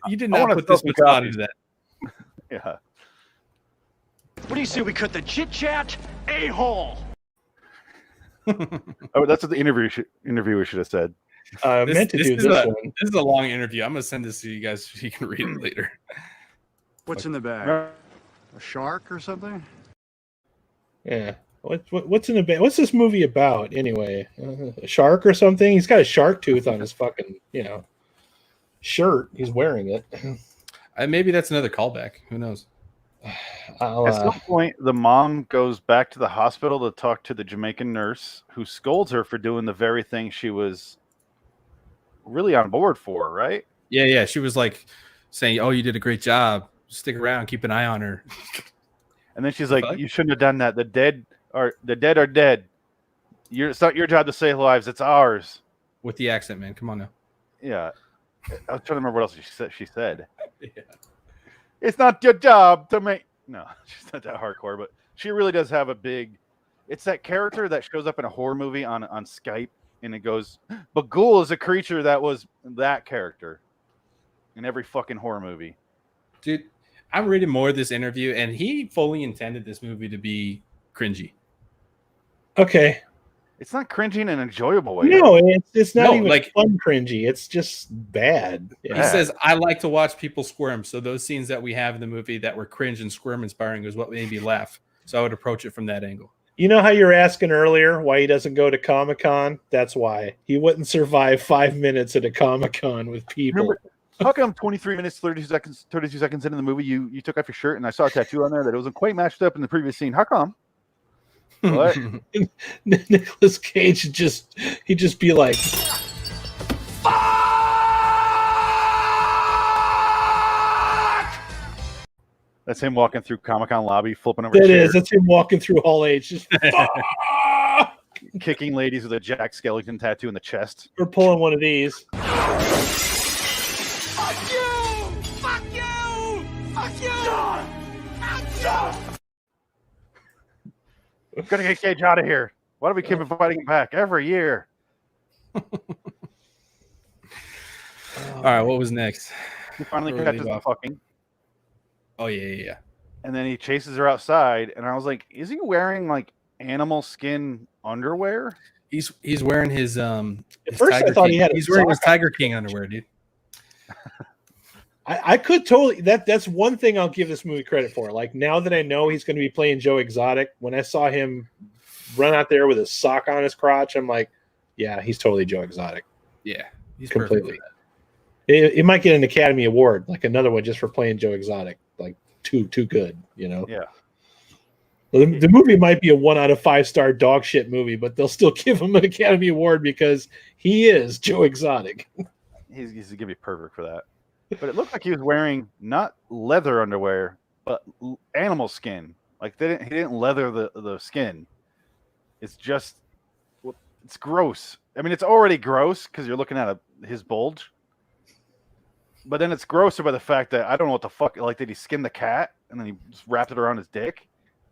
You did not put this much thought into that. Yeah. What do you say we cut the chit chat a-hole? Oh, that's what the interviewer should have said. Meant to do this one. This is a long interview. I'm gonna send this to you guys so you can read it later. What's in the bag? A shark or something? Yeah. What's in the bag? What's this movie about anyway? A shark or something? He's got a shark tooth on his fucking, shirt. He's wearing it. Maybe that's another callback. Who knows? At some point, the mom goes back to the hospital to talk to the Jamaican nurse, who scolds her for doing the very thing she was really on board for, right? Yeah. She was like saying, "Oh, you did a great job. Stick around, keep an eye on her." And then she's like, "You shouldn't have done that. The dead are dead. It's not your job to save lives. It's ours." With the accent, man. Come on now. Yeah, I was trying to remember what else she said. Yeah. It's not your job to make. No, she's not that hardcore, but she really does have a big. It's that character that shows up in a horror movie on Skype, and it goes, "Bagul is a creature that was that character in every fucking horror movie." Dude, I'm reading more of this interview, and he fully intended this movie to be cringy. Okay. It's not cringy in an enjoyable way. No, it's not even like fun cringy. It's just bad. Yeah. He says, "I like to watch people squirm." So those scenes that we have in the movie that were cringe and squirm inspiring is what made me laugh. So I would approach it from that angle. You know how you were asking earlier why he doesn't go to Comic-Con? That's why. He wouldn't survive 5 minutes at a Comic-Con with people. Remember, how come 23 minutes, 32 seconds into the movie, you took off your shirt and I saw a tattoo on there that it wasn't quite matched up in the previous scene? How come? What? Nicolas Cage he'd just be like, That's him walking through Comic-Con lobby, flipping over. That's him walking through Hall H, just kicking ladies with a Jack Skellington tattoo in the chest. Or pulling one of these. Fuck you! Fuck you! Fuck you! Fuck you! I'm gonna get Cage out of here. Why do we keep inviting him back every year? All right, what was next? He finally catches the fucking. Oh yeah. And then he chases her outside, and I was like, "Is he wearing like animal skin underwear?" He's wearing his At first, I thought he had. He's wearing his Tiger King underwear, dude. I could totally. That's one thing I'll give this movie credit for. Like, now that I know he's going to be playing Joe Exotic, when I saw him run out there with a sock on his crotch, I'm like, yeah, he's totally Joe Exotic. Yeah, he's completely. It might get an Academy Award, like another one just for playing Joe Exotic. Like too good, you know. Yeah. The movie might be a 1 out of 5 star dog shit movie, but they'll still give him an Academy Award because he is Joe Exotic. He's gonna be perfect for that. But it looked like he was wearing not leather underwear, but animal skin. Like he didn't leather the skin. It's just, it's gross. I mean, it's already gross because you're looking at his bulge. But then it's grosser by the fact that I don't know what the fuck. Like, did he skin the cat and then he just wrapped it around his dick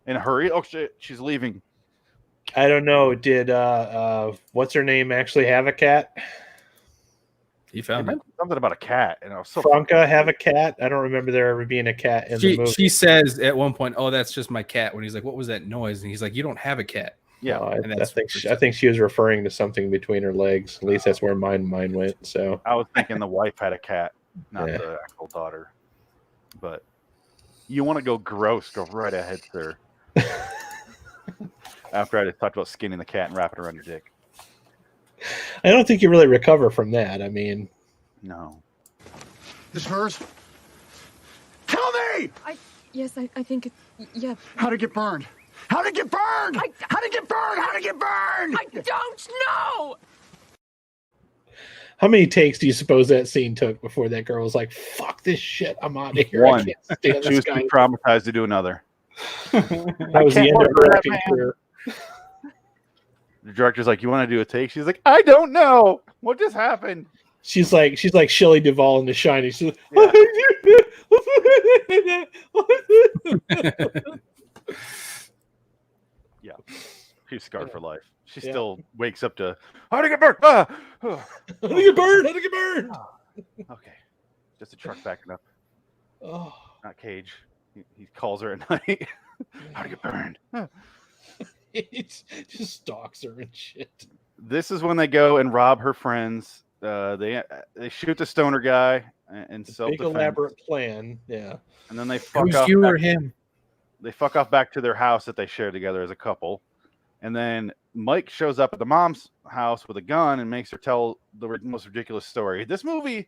in a hurry? Oh shit, she's leaving. I don't know. Did what's her name actually have a cat? He found it. Something about a cat, and I was so Franca have a cat. I don't remember there ever being a cat in the movie. She says at one point, "Oh, that's just my cat." When he's like, "What was that noise?" And he's like, "You don't have a cat." Yeah, I think she was referring to something between her legs. At least that's where mine went. So I was thinking the wife had a cat, not the actual daughter. But you want to go gross? Go right ahead, sir. After I just talked about skinning the cat and wrapping it around your dick. I don't think you really recover from that. I mean, no. This hers? Tell me! Yes, I think it. Yeah. How'd it get burned? How'd it get burned? How'd it get burned? How'd it get burned? I don't know. How many takes do you suppose that scene took before that girl was like, "Fuck this shit, I'm out of here. I One. can't stand She this was guy." too traumatized to do another. That was the end of her acting career. The director's like, "You want to do a take?" She's like, "I don't know. What just happened?" She's like Shelley Duvall in The Shining. She's like, yeah, she's scarred for life. She Yeah. still wakes up to, "How'd it get burned? Ah! Oh. How'd it get burned? How'd it get burned?" Okay, just a truck backing up. Oh, Not Cage. He calls her at night. How'd it get burned? he just stalks her and shit. This is when they go and rob her friends. They shoot the stoner guy in Big self-defense, elaborate plan. Yeah. and then they fuck Who's off. you back- or him? They fuck off back to their house that they share together as a couple, and then Mike shows up at the mom's house with a gun and makes her tell the most ridiculous story. This movie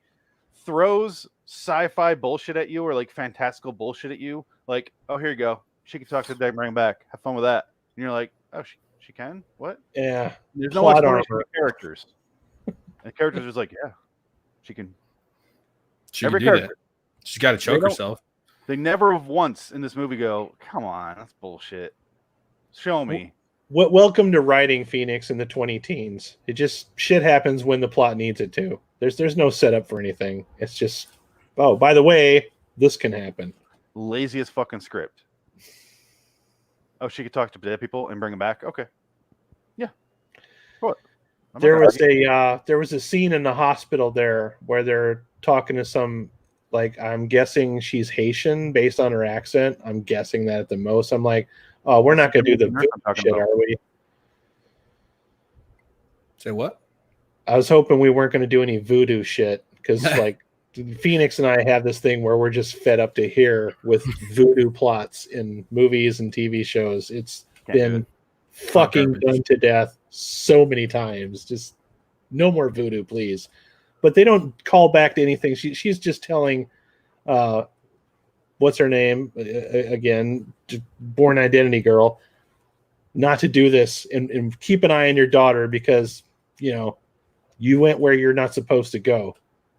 throws sci-fi bullshit at you or like fantastical bullshit at you. Like, oh, here you go. She can talk to the dead, bring him back. Have fun with that. And you're like, oh, she can? What? Yeah. There's no Plot explanation armor. for the characters. And the characters just like, yeah, she can. She Every can do that. character. She's got to They choke don't- herself. They never have once in this movie go, come on, that's bullshit. Show me. Welcome to writing, Phoenix, in the 20 teens. It just shit happens when the plot needs it to. There's no setup for anything. It's just, oh, by the way, this can happen. Laziest fucking script. Oh, she could talk to dead people and bring them back? Okay. Yeah. What? There was a scene in the hospital there where they're talking to some, like, I'm guessing she's Haitian based on her accent. I'm guessing that at the most. I'm like, oh, we're not going to do the nurse I'm talking shit, about. are we? Say what? I was hoping we weren't going to do any voodoo shit because, like, Phoenix and I have this thing where we're just fed up to here with voodoo plots in movies and TV shows. It's been fucking done to death so many times. Just no more voodoo, please. But they don't call back to anything. She's just telling, what's her name again, Born Identity girl, not to do this and keep an eye on your daughter because you went where you're not supposed to go.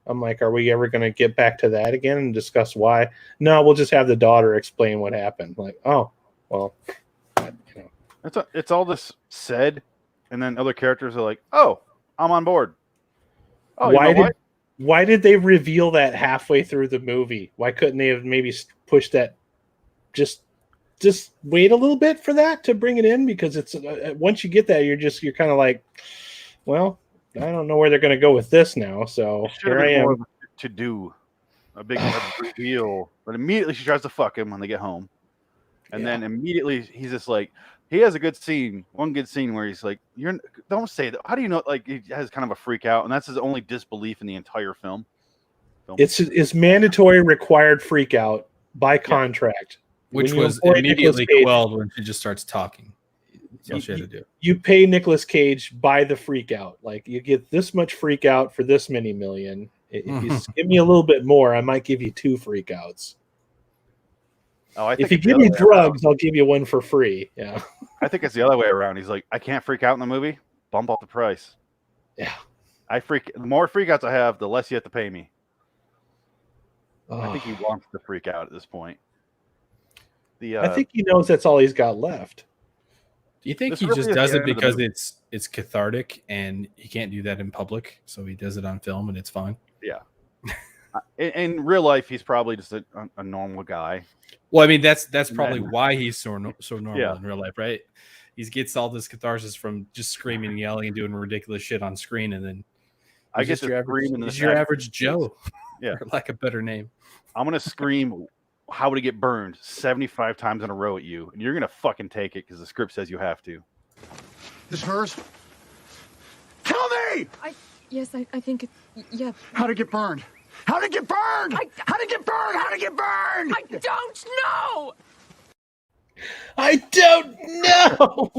I'm like, are we ever going to get back to that again and discuss why? No, we'll just have the daughter explain what happened. Like, oh, well, It's all this said, and then other characters are like, oh, I'm on board. Oh, why did they reveal that halfway through the movie? Why couldn't they have maybe pushed that? Just wait a little bit for that to bring it in, because it's once you get that, you're kind of like, well, I don't know where they're going to go with this now. So here I am. To do a big reveal, but immediately she tries to fuck him when they get home, and then immediately he's just like, he has a good scene, one good scene where he's like, don't say that. How do you know? Like, he has kind of a freak out, and that's his only disbelief in the entire film. It's mandatory required freak out by contract, which was immediately quelled when she just starts talking. That's all she had to do. You pay Nicolas Cage by the freak out. Like, you get this much freak out for this many million. If you give me a little bit more, I might give you 2 freak outs. Oh, I think if you give me drugs, I'll give you 1 for free. Yeah. I think it's the other way around. He's like, I can't freak out in the movie. Bump up the price. Yeah. The more freakouts I have, the less you have to pay me. I think he wants to freak out at this point. I think he knows that's all he's got left. Do you think he just does it because it's cathartic and he can't do that in public, so he does it on film and it's fine? Yeah. In real life, he's probably just a normal guy. Well, I mean, that's probably why he's so normal in real life, right? He gets all this catharsis from just screaming and yelling and doing ridiculous shit on screen, and then I get to scream in he's your average Joe, yeah, for lack of a better name. I'm gonna scream, "How would it get burned?" 75 times in a row at you, and you're gonna fucking take it because the script says you have to. This hers? Tell me! Yes, I think it. Yeah. How'd it get burned? How'd it get burned? How'd it get burned? How'd it get burned? I don't know. I don't know.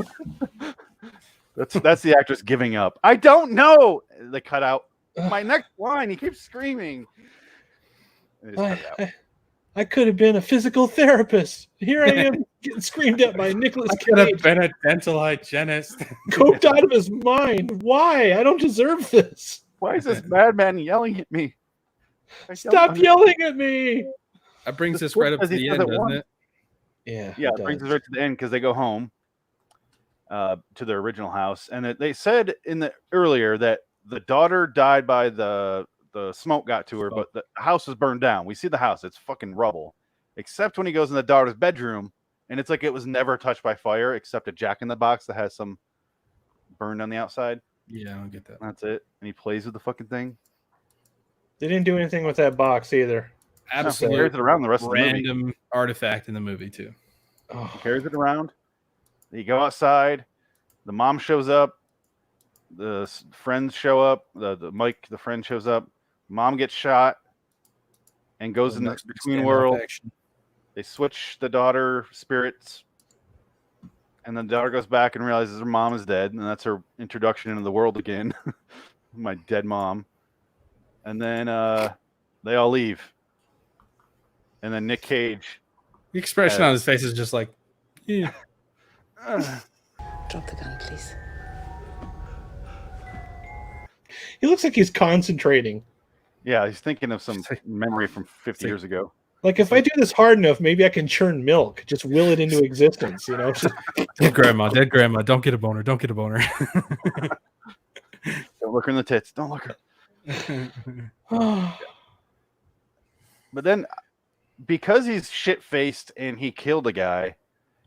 That's the actress giving up. I don't know. They cut out my next line. He keeps screaming. I could have been a physical therapist. Here I am getting screamed at by Nicolas I could have Cage, been a dental hygienist. coked out of his mind. Why? I don't deserve this. Why is this madman yelling at me? Stop yelling at me. That brings The us right up script to says he the says end, it doesn't once. it? Yeah. Yeah, it brings us right to the end because they go home to their original house, and they said in the earlier that the daughter died by the smoke got to her, but the house was burned down. We see the house; it's fucking rubble, except when he goes in the daughter's bedroom, and it's like it was never touched by fire, except a Jack in the Box that has some burned on the outside. Yeah, I don't get that. That's it, and he plays with the fucking thing. They didn't do anything with that box either. Absolutely, carries it around the rest of the movie. random artifact in the movie too. He carries it around. You go outside. The mom shows up. The friends show up. The Mike, the friend, shows up. Mom gets shot and goes in the between world. They switch the daughter spirits, and then the daughter goes back and realizes her mom is dead, and that's her introduction into the world again. My dead mom. And then they all leave. And then Nick Cage. The expression on his face is just like, yeah. Drop the gun, please. He looks like he's concentrating. Yeah, he's thinking of some memory from 50 years ago. Like, if I do this hard enough, maybe I can churn milk. Just will it into existence, you know? Dead grandma, don't get a boner, don't get a boner. Don't look her in the tits. Don't look her. But then, because he's shit-faced and he killed a guy,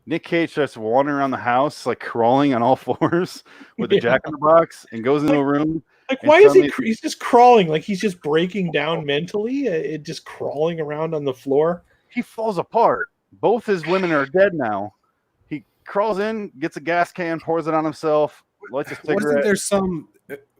Nick Cage starts wandering around the house, like crawling on all fours with a Jack in the Box, and goes into a room. Like, why is he? He's just crawling, like he's just breaking down mentally. Just crawling around on the floor. He falls apart. Both his women are dead now. He crawls in, gets a gas can, pours it on himself, lights a cigarette.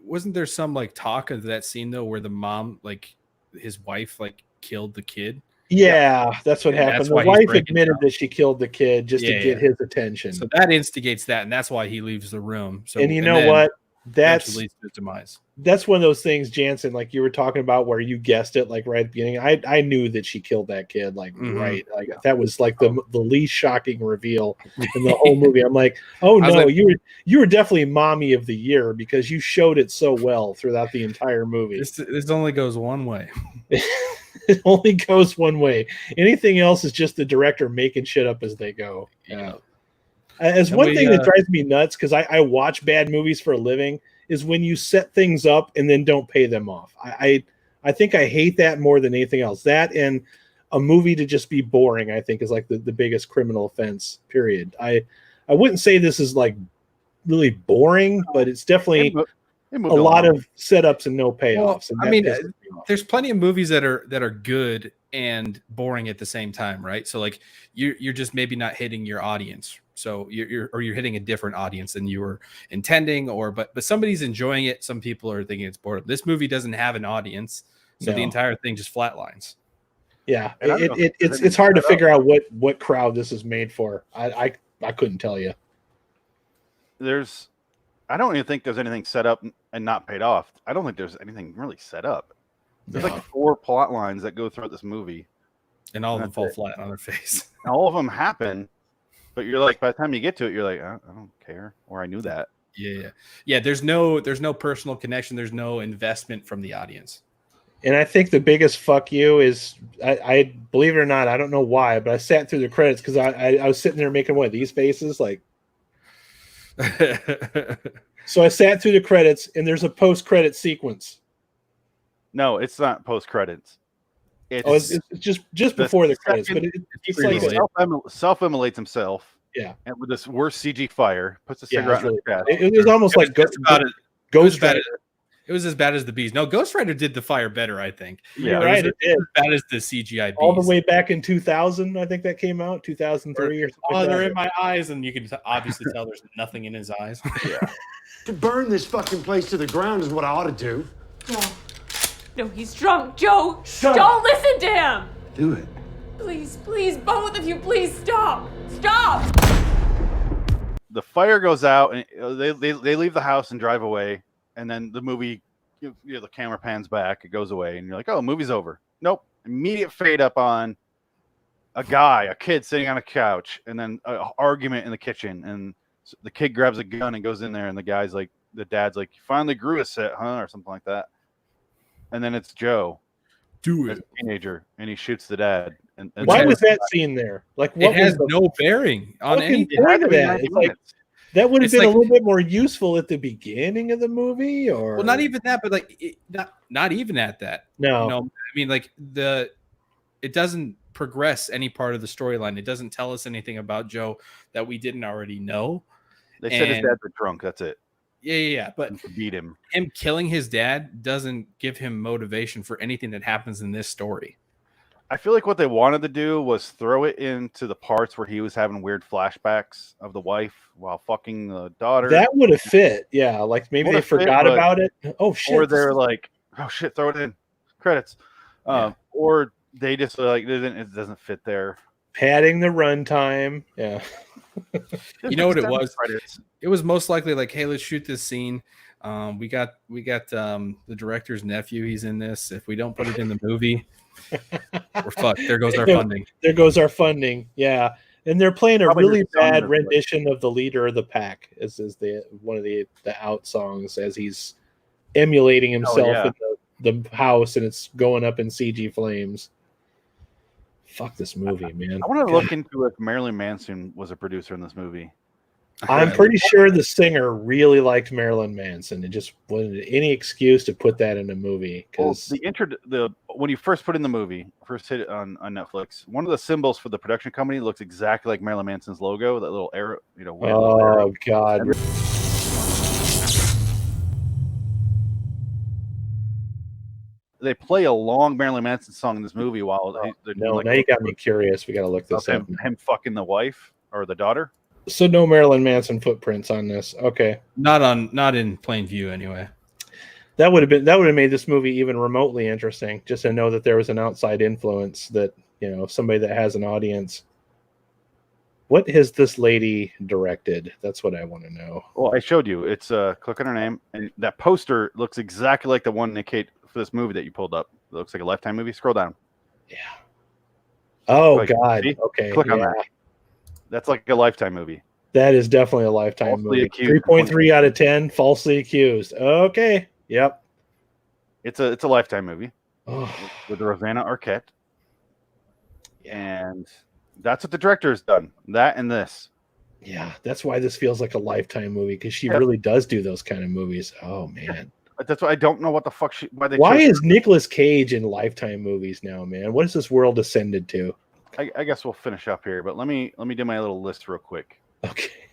Wasn't there some like talk of that scene though, where the mom, like his wife, like killed the kid? Yeah, that's what happened. The wife admitted that she killed the kid just to get his attention. So that instigates that, and that's why he leaves the room. So, and you know what? That's leads to his demise. That's one of those things, Jansen, like you were talking about, where you guessed it, like right at the beginning. I knew that she killed that kid, like right, like that was like the least shocking reveal in the whole movie. I'm like, oh no, like, you were definitely mommy of the year because you showed it so well throughout the entire movie. This only goes one way. It only goes one way. Anything else is just the director making shit up as they go. Yeah. As one thing that drives me nuts, because I watch bad movies for a living, is when you set things up and then don't pay them off. I think I hate that more than anything else. That and a movie to just be boring, I think, is like the biggest criminal offense, period. I wouldn't say this is like really boring, but it's definitely a lot of setups and no payoffs. Well, I mean, there's plenty of movies that are good and boring at the same time, right? So like you're just maybe not hitting your audience. So you're hitting a different audience than you were intending, but somebody's enjoying it. Some people are thinking it's boring. This movie doesn't have an audience, so the entire thing just flatlines. Yeah, it's hard to figure out what crowd this is made for. I couldn't tell you. I don't even think there's anything set up and not paid off. I don't think there's anything really set up. There's like 4 plot lines that go throughout this movie, and all of them fall flat on their face. And all of them happen. But you're like, by the time you get to it, you're like, I don't care, or I knew that. Yeah. There's no personal connection. There's no investment from the audience. And I think the biggest fuck you is, I believe it or not, I don't know why, but I sat through the credits because I was sitting there making one of these faces, like. So I sat through the credits, and there's a post-credit sequence. No, it's not post-credits. It's just before the credits, but it's like self-immolates himself. Yeah, and with this worst CG fire, puts a cigarette in his chest. It was almost like Ghost Rider. It was as bad as the bees. No, Ghost Rider did the fire better, I think. Yeah, right. It did. As bad as the CGI bees. All the way back in 2000, I think that came out, 2003 or something. Oh, they're in my eyes, and you can obviously tell there's nothing in his eyes. Yeah. To burn this fucking place to the ground is what I ought to do. No, he's drunk, Joe. Shut Don't listen to him. Do it. Please, both of you, please stop. Stop. The fire goes out, and they leave the house and drive away. And then the movie, the camera pans back, it goes away, and you're like, oh, movie's over. Nope. Immediate fade up on a kid sitting on a couch, and then an argument in the kitchen, and the kid grabs a gun and goes in there, and the dad's like, "You finally grew a set, huh?" or something like that. And then it's Joe, as a teenager, and he shoots the dad. And why was that scene there? Like, what it has was no bearing on anything. point of that? It's like, that would have been a little bit more useful at the beginning of the movie, or well, not even that, but like not even at that. No, you know, I mean, like it doesn't progress any part of the storyline. It doesn't tell us anything about Joe that we didn't already know. They said his dad was drunk. That's it. Yeah. But beat him. Him killing his dad doesn't give him motivation for anything that happens in this story. I feel like what they wanted to do was throw it into the parts where he was having weird flashbacks of the wife while fucking the daughter. That would have fit. Yeah, like maybe they forgot about it. Oh shit! Or they're like, oh shit, throw it in credits. Or they just like it doesn't fit there. Padding the runtime. Yeah. You know what it was? It was most likely like, hey, let's shoot this scene. We got the director's nephew. He's in this. If we don't put it in the movie, we're fucked. There goes our funding. There goes our funding. Yeah, and they're playing a really bad rendition of "The Leader of the Pack" as the one of the out songs as he's emulating himself in the house, and it's going up in CG flames. Fuck this movie, man. I want to look into if Marilyn Manson was a producer in this movie. I'm pretty sure the singer really liked Marilyn Manson and just wanted any excuse to put that in a movie. Because when you first put in the movie, first hit it on Netflix, one of the symbols for the production company looks exactly like Marilyn Manson's logo. That little arrow, oh god. They play a long Marilyn Manson song in this movie while now you got me curious. We got to look this up. Him fucking the wife or the daughter. So no Marilyn Manson footprints on this. Okay. Not in plain view anyway. That would have made this movie even remotely interesting, just to know that there was an outside influence, that, somebody that has an audience. What has this lady directed? That's what I want to know. Well, I showed you. It's click on her name, and that poster looks exactly like the one Nick Cage for this movie that you pulled up. It looks like a Lifetime movie. Scroll down. Yeah. Oh god. See? Okay. Click on that. That's like a Lifetime movie. That is definitely a Lifetime movie. 3.3 out of 10. Falsely accused. Okay. Yep. It's a Lifetime movie with Rosanna Arquette, and that's what the director has done. That and this. Yeah, that's why this feels like a Lifetime movie, because she really does do those kind of movies. Oh man. That's why I don't know what the fuck why is Nicolas Cage in Lifetime movies now, man? What has this world ascended to? I guess we'll finish up here, but let me do my little list real quick. Okay.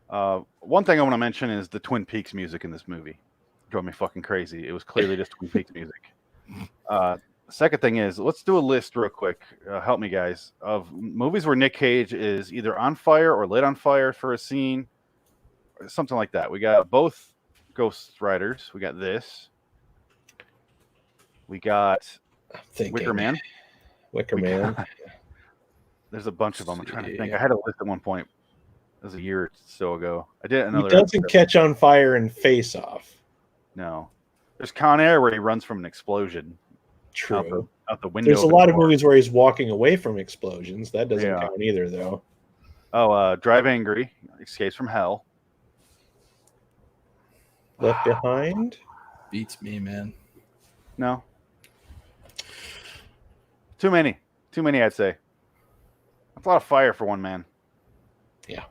One thing I want to mention is the Twin Peaks music in this movie. It drove me fucking crazy. It was clearly just Twin Peaks music. Second thing is, let's do a list real quick. Help me, guys, of movies where Nick Cage is either on fire or lit on fire for a scene, or something like that. We got both Ghost Riders. We got this. We got Wicker Man. Wicker Man. There's a bunch of them. I'm trying to think. I had a list at one point. It was a year or so ago. I did another. He doesn't catch on fire in Face Off. No. There's Con Air where he runs from an explosion. True. Out the window. There's a lot of movies where he's walking away from explosions. That doesn't count either, though. Oh, Drive Angry, Escapes from Hell. Left Behind? Beats me, man. No. Too many, I'd say. That's a lot of fire for one man. Yeah.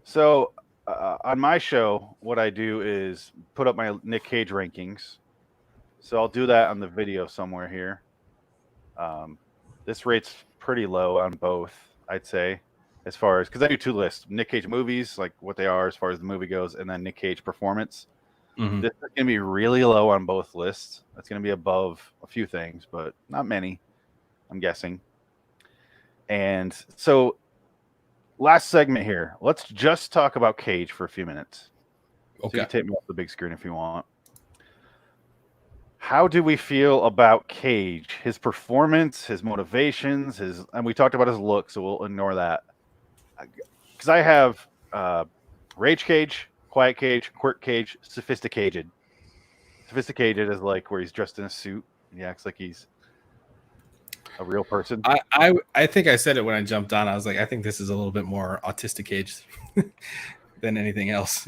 So, on my show, what I do is put up my Nick Cage rankings. So I'll do that on the video somewhere here. This rate's pretty low on both, I'd say, as far as, because I do two lists: Nick Cage movies, like what they are as far as the movie goes, and then Nick Cage performance. Mm-hmm. This is going to be really low on both lists. It's going to be above a few things, but not many, I'm guessing. And so, last segment here. Let's just talk about Cage for a few minutes. Okay. So you can take me off the big screen if you want. How do we feel about Cage? His performance, his motivations, and we talked about his look, so we'll ignore that. Because I have Rage Cage, Quiet Cage, Quirk Cage, Sophisticated. Sophisticated is like where he's dressed in a suit and he acts like he's A real person. I think I said it when I jumped on. I was like, I think this is a little bit more autistic Cage than anything else.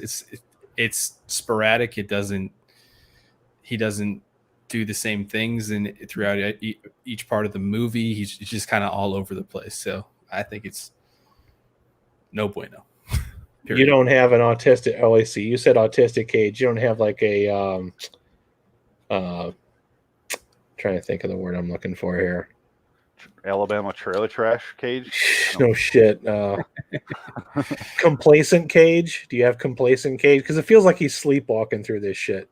It's sporadic. He doesn't do the same things throughout each part of the movie. He's just kind of all over the place. So I think it's no bueno. You don't have an autistic. Oh, I see. You said autistic Cage. You don't have like a trying to think of the word I'm looking for here. Alabama trailer trash Cage. No shit. Complacent Cage. Do you have complacent Cage? Because it feels like he's sleepwalking through this shit.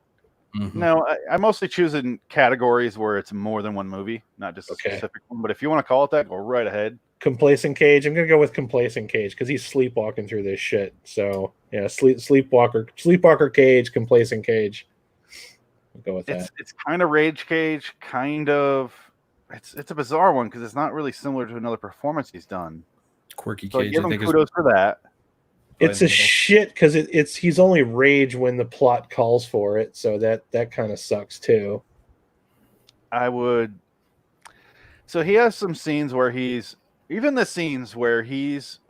Mm-hmm. No, I mostly choose in categories where it's more than one movie, not just a specific one. But if you want to call it that, go right ahead. Complacent Cage. I'm gonna go with complacent Cage because he's sleepwalking through this shit. So yeah, sleepwalker Cage, complacent Cage. I'll go with that. It's kind of Rage Cage, kind of. It's a bizarre one because it's not really similar to another performance he's done. Quirky So Cage. give him kudos for that. It's a shit because he's only rage when the plot calls for it. So that kind of sucks too. I would. So he has some scenes where he's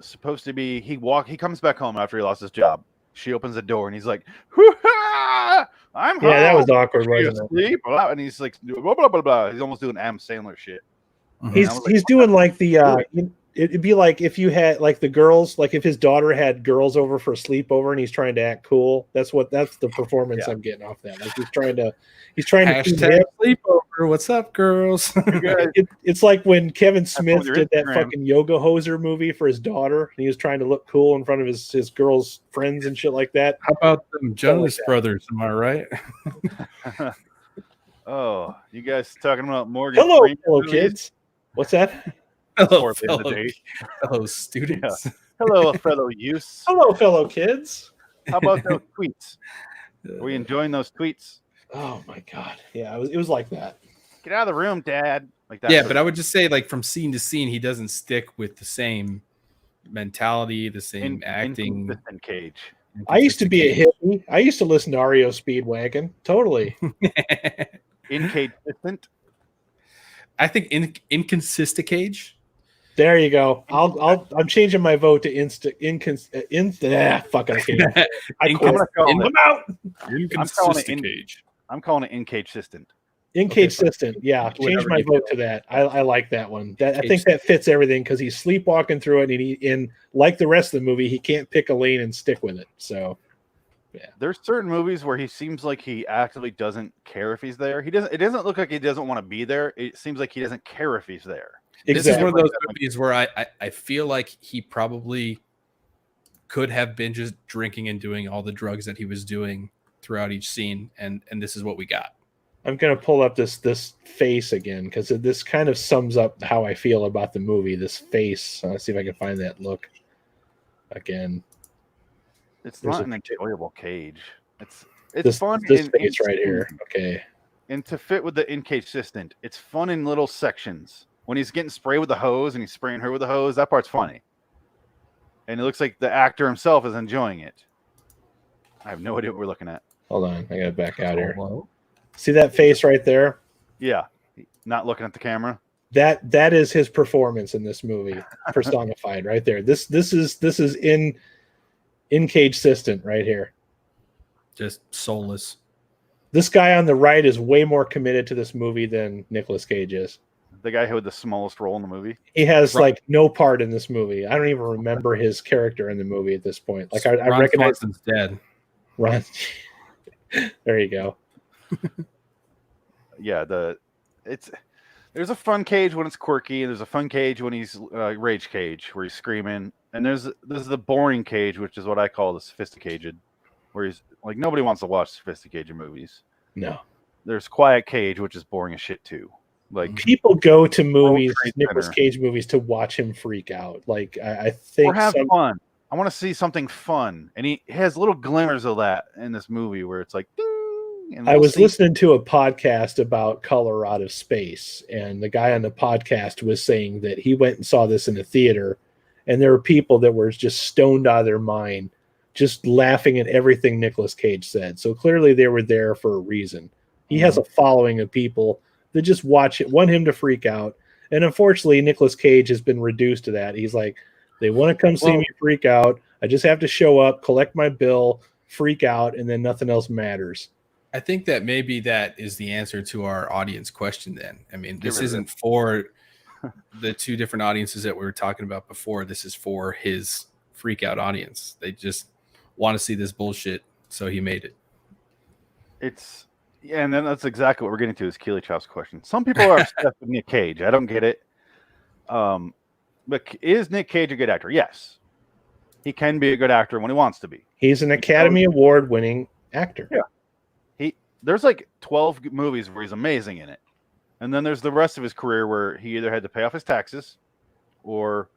supposed to be. He comes back home after he lost his job. She opens the door and he's like, "Hoo-ha! I'm home." Yeah, that was awkward, wasn't it? Asleep? And he's like, blah blah blah blah. He's almost doing Adam Sandler shit. He's doing like the it'd be like if you had like the girls, like if his daughter had girls over for a sleepover and he's trying to act cool. That's the performance I'm getting off that. Like he's trying to Hashtag sleepover. What's up, girls? It's like when Kevin Smith did that fucking Yoga Hoser movie for his daughter, and he was trying to look cool in front of his girl's friends and shit like that. How about them Jonas Brothers? Am I right? Oh, you guys talking about Morgan? Hello, Freeman fellow movies? kids. What's that? Hello, fellow students. Yeah. Hello, fellow youths. Hello, fellow kids. How about those tweets? Are we enjoying those tweets? Oh my god! Yeah, it was like that. Get out of the room, Dad. Like that. Yeah, but I would just say, like, from scene to scene, he doesn't stick with the same mentality, the same acting. Inconsistent Cage. I used to be a hippie. I used to listen to REO Speedwagon. Totally. Inconsistent. I think inconsistent Cage. There you go. I'm changing my vote to fucking Cage. I'm out. Inconsistent Cage. I'm calling it in-cage-sistent. In-cage-sistent, yeah. Change my vote to that. I like that one. I think that fits everything because he's sleepwalking through it, and like the rest of the movie, he can't pick a lane and stick with it. So, yeah. There's certain movies where he seems like he actively doesn't care if he's there. It doesn't look like he doesn't want to be there. It seems like he doesn't care if he's there. Exactly. This is one of those movies where I feel like he probably could have been just drinking and doing all the drugs that he was doing throughout each scene, and this is what we got. I'm gonna pull up this face again because this kind of sums up how I feel about the movie. This face. Let's see if I can find that look again. It's not an enjoyable Cage. It's fun. This face right here. Okay. And to fit with the in-cage-sistent, it's fun in little sections. When he's getting sprayed with the hose and he's spraying her with the hose, that part's funny. And it looks like the actor himself is enjoying it. I have no idea what we're looking at. Hold on, I gotta back out here. See that face right there? Yeah, not looking at the camera. That is his performance in this movie, personified right there. This is in-cage-sistent right here. Just soulless. This guy on the right is way more committed to this movie than Nicolas Cage is. The guy who had the smallest role in the movie. He has like no part in this movie. I don't even remember his character in the movie at this point. Like I recognize him dead. Ron. There you go. Yeah, there's a fun Cage when it's quirky, and there's a fun Cage when he's Rage Cage where he's screaming, and there's the boring Cage, which is what I call the sophisticated, where he's like nobody wants to watch sophisticated movies. No. There's Quiet Cage, which is boring as shit too. Like people go to movies, Nicolas Cage movies, to watch him freak out. Like I think or have fun. I want to see something fun, and he has little glimmers of that in this movie where it's like. Ding, and I was listening to a podcast about Color Out of Space, and the guy on the podcast was saying that he went and saw this in a theater, and there were people that were just stoned out of their mind, just laughing at everything Nicolas Cage said. So clearly they were there for a reason. He has a following of people that just want him to freak out. And unfortunately, Nicolas Cage has been reduced to that. He's like, they want to come see me freak out. I just have to show up, collect my bill, freak out, and then nothing else matters. I think that maybe that is the answer to our audience question then. I mean, this isn't for the two different audiences that we were talking about before. This is for his freak out audience. They just want to see this bullshit, so he made it. And then that's exactly what we're getting to is Keely Chow's question. Some people are obsessed with Nick Cage. I don't get it. But is Nick Cage a good actor? Yes. He can be a good actor when he wants to be. He's an Academy Award winning actor. Yeah. There's like 12 movies where he's amazing in it. And then there's the rest of his career where he either had to pay off his taxes or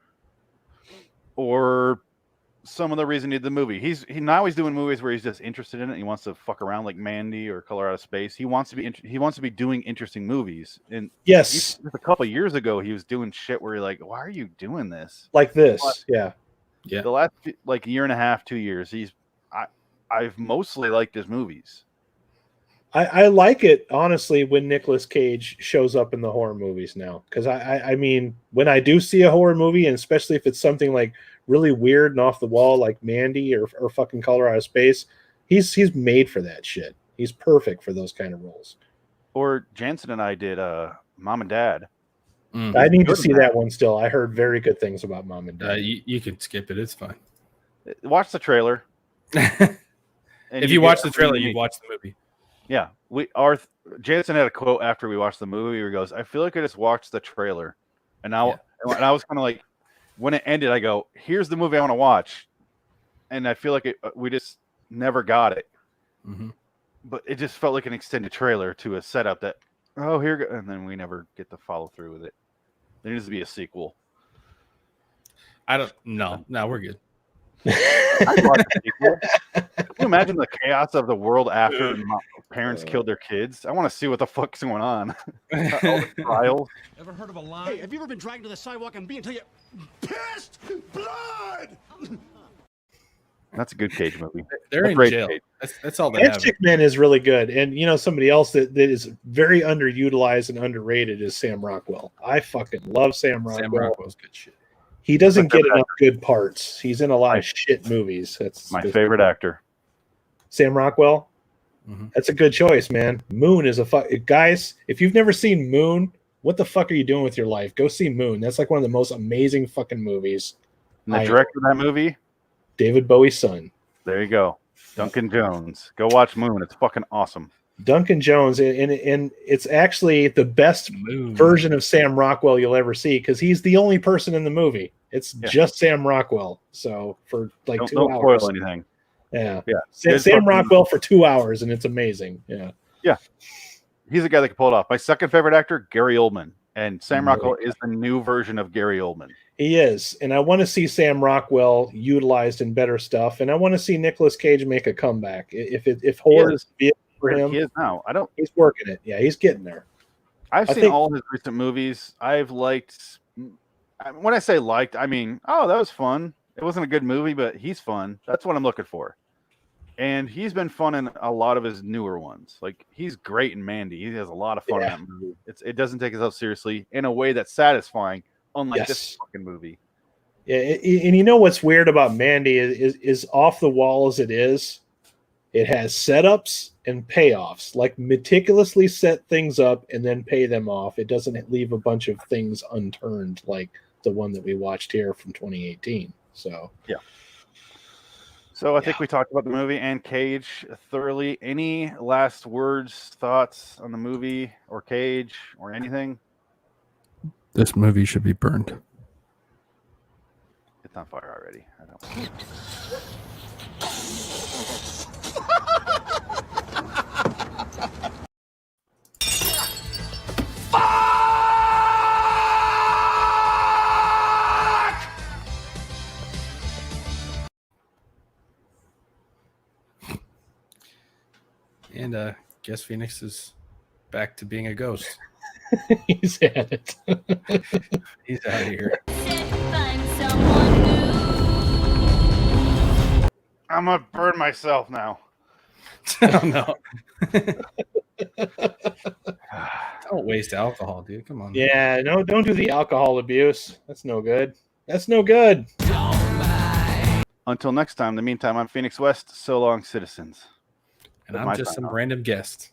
some of the reason he did the movie. He's doing movies where he's just interested in it. He wants to fuck around like Mandy or Color Out of Space. He wants to be doing interesting movies. And yes, just a couple of years ago, he was doing shit where you're like, why are you doing this? Like this, yeah. The last like year and a half, 2 years, I've mostly liked his movies. I like it, honestly, when Nicolas Cage shows up in the horror movies now. Because, I mean, when I do see a horror movie, and especially if it's something like really weird and off the wall like Mandy or fucking Color Out of Space, he's made for that shit. He's perfect for those kind of roles. Or Jansen and I did Mom and Dad. I need to see that one still. I heard very good things about Mom and Dad. You can skip it. It's fine. Watch the trailer. If you watch the trailer, you watch the movie. Yeah, Jansen had a quote after we watched the movie where he goes, "I feel like I just watched the trailer," and I was kind of like, when it ended, I go, "Here's the movie I want to watch," and I feel like we just never got it. Mm-hmm. But it just felt like an extended trailer to a setup that, and then we never get to follow through with it. There needs to be a sequel. No, we're good. I'd watch the sequel. Can you imagine the chaos of the world after parents killed their kids? I want to see what the fuck's going on. All the trials. Ever heard of a lie? Hey, have you ever been dragged to the sidewalk and beat until you pissed blood? That's a good Cage movie. They're in jail. That's all they have. Chick Man is really good. And, somebody else that is very underutilized and underrated is Sam Rockwell. I fucking love Sam Rockwell. Sam Rockwell's good shit. He doesn't get enough good parts. He's in a lot of shit movies. That's my favorite actor. Sam Rockwell. Mm-hmm. That's a good choice, man. Moon is guys, if you've never seen Moon, what the fuck are you doing with your life? Go see Moon. That's like one of the most amazing fucking movies. And the director of that movie? David Bowie's son. There you go. Duncan Jones. Go watch Moon. It's fucking awesome. Duncan Jones, and it's actually the best version of Sam Rockwell you'll ever see because he's the only person in the movie. It's just Sam Rockwell. So for like don't 2 hours. Don't spoil anything. Yeah. Yeah. Sam Rockwell for 2 hours, and it's amazing. Yeah. Yeah. He's a guy that can pull it off. My second favorite actor, Gary Oldman. And Sam Rockwell is the new version of Gary Oldman. He is. And I want to see Sam Rockwell utilized in better stuff. And I want to see Nicolas Cage make a comeback. If horror is for him. He is now. He's working it. Yeah, he's getting there. I've seen all his recent movies. I've liked. When I say liked, I mean, that was fun. It wasn't a good movie, but he's fun. That's what I'm looking for. And he's been fun in a lot of his newer ones. Like, he's great in Mandy. He has a lot of fun in that movie. It doesn't take itself seriously in a way that's satisfying, unlike this fucking movie. Yeah, and you know what's weird about Mandy is off the wall as it is, it has setups and payoffs. Like, meticulously set things up and then pay them off. It doesn't leave a bunch of things unturned like the one that we watched here from 2018. So yeah. So I think we talked about the movie and Cage thoroughly. Any last words, thoughts on the movie or Cage or anything? This movie should be burned. It's on fire already. I don't. And guess Phoenix is back to being a ghost. He's at it. He's out of here. I'm gonna burn myself now. Oh no. Don't waste alcohol, dude. Come on. Yeah, no, don't do the alcohol abuse. That's no good. That's no good. Until next time, in the meantime, I'm Phoenix West. So long, citizens. And I'm just some random guest.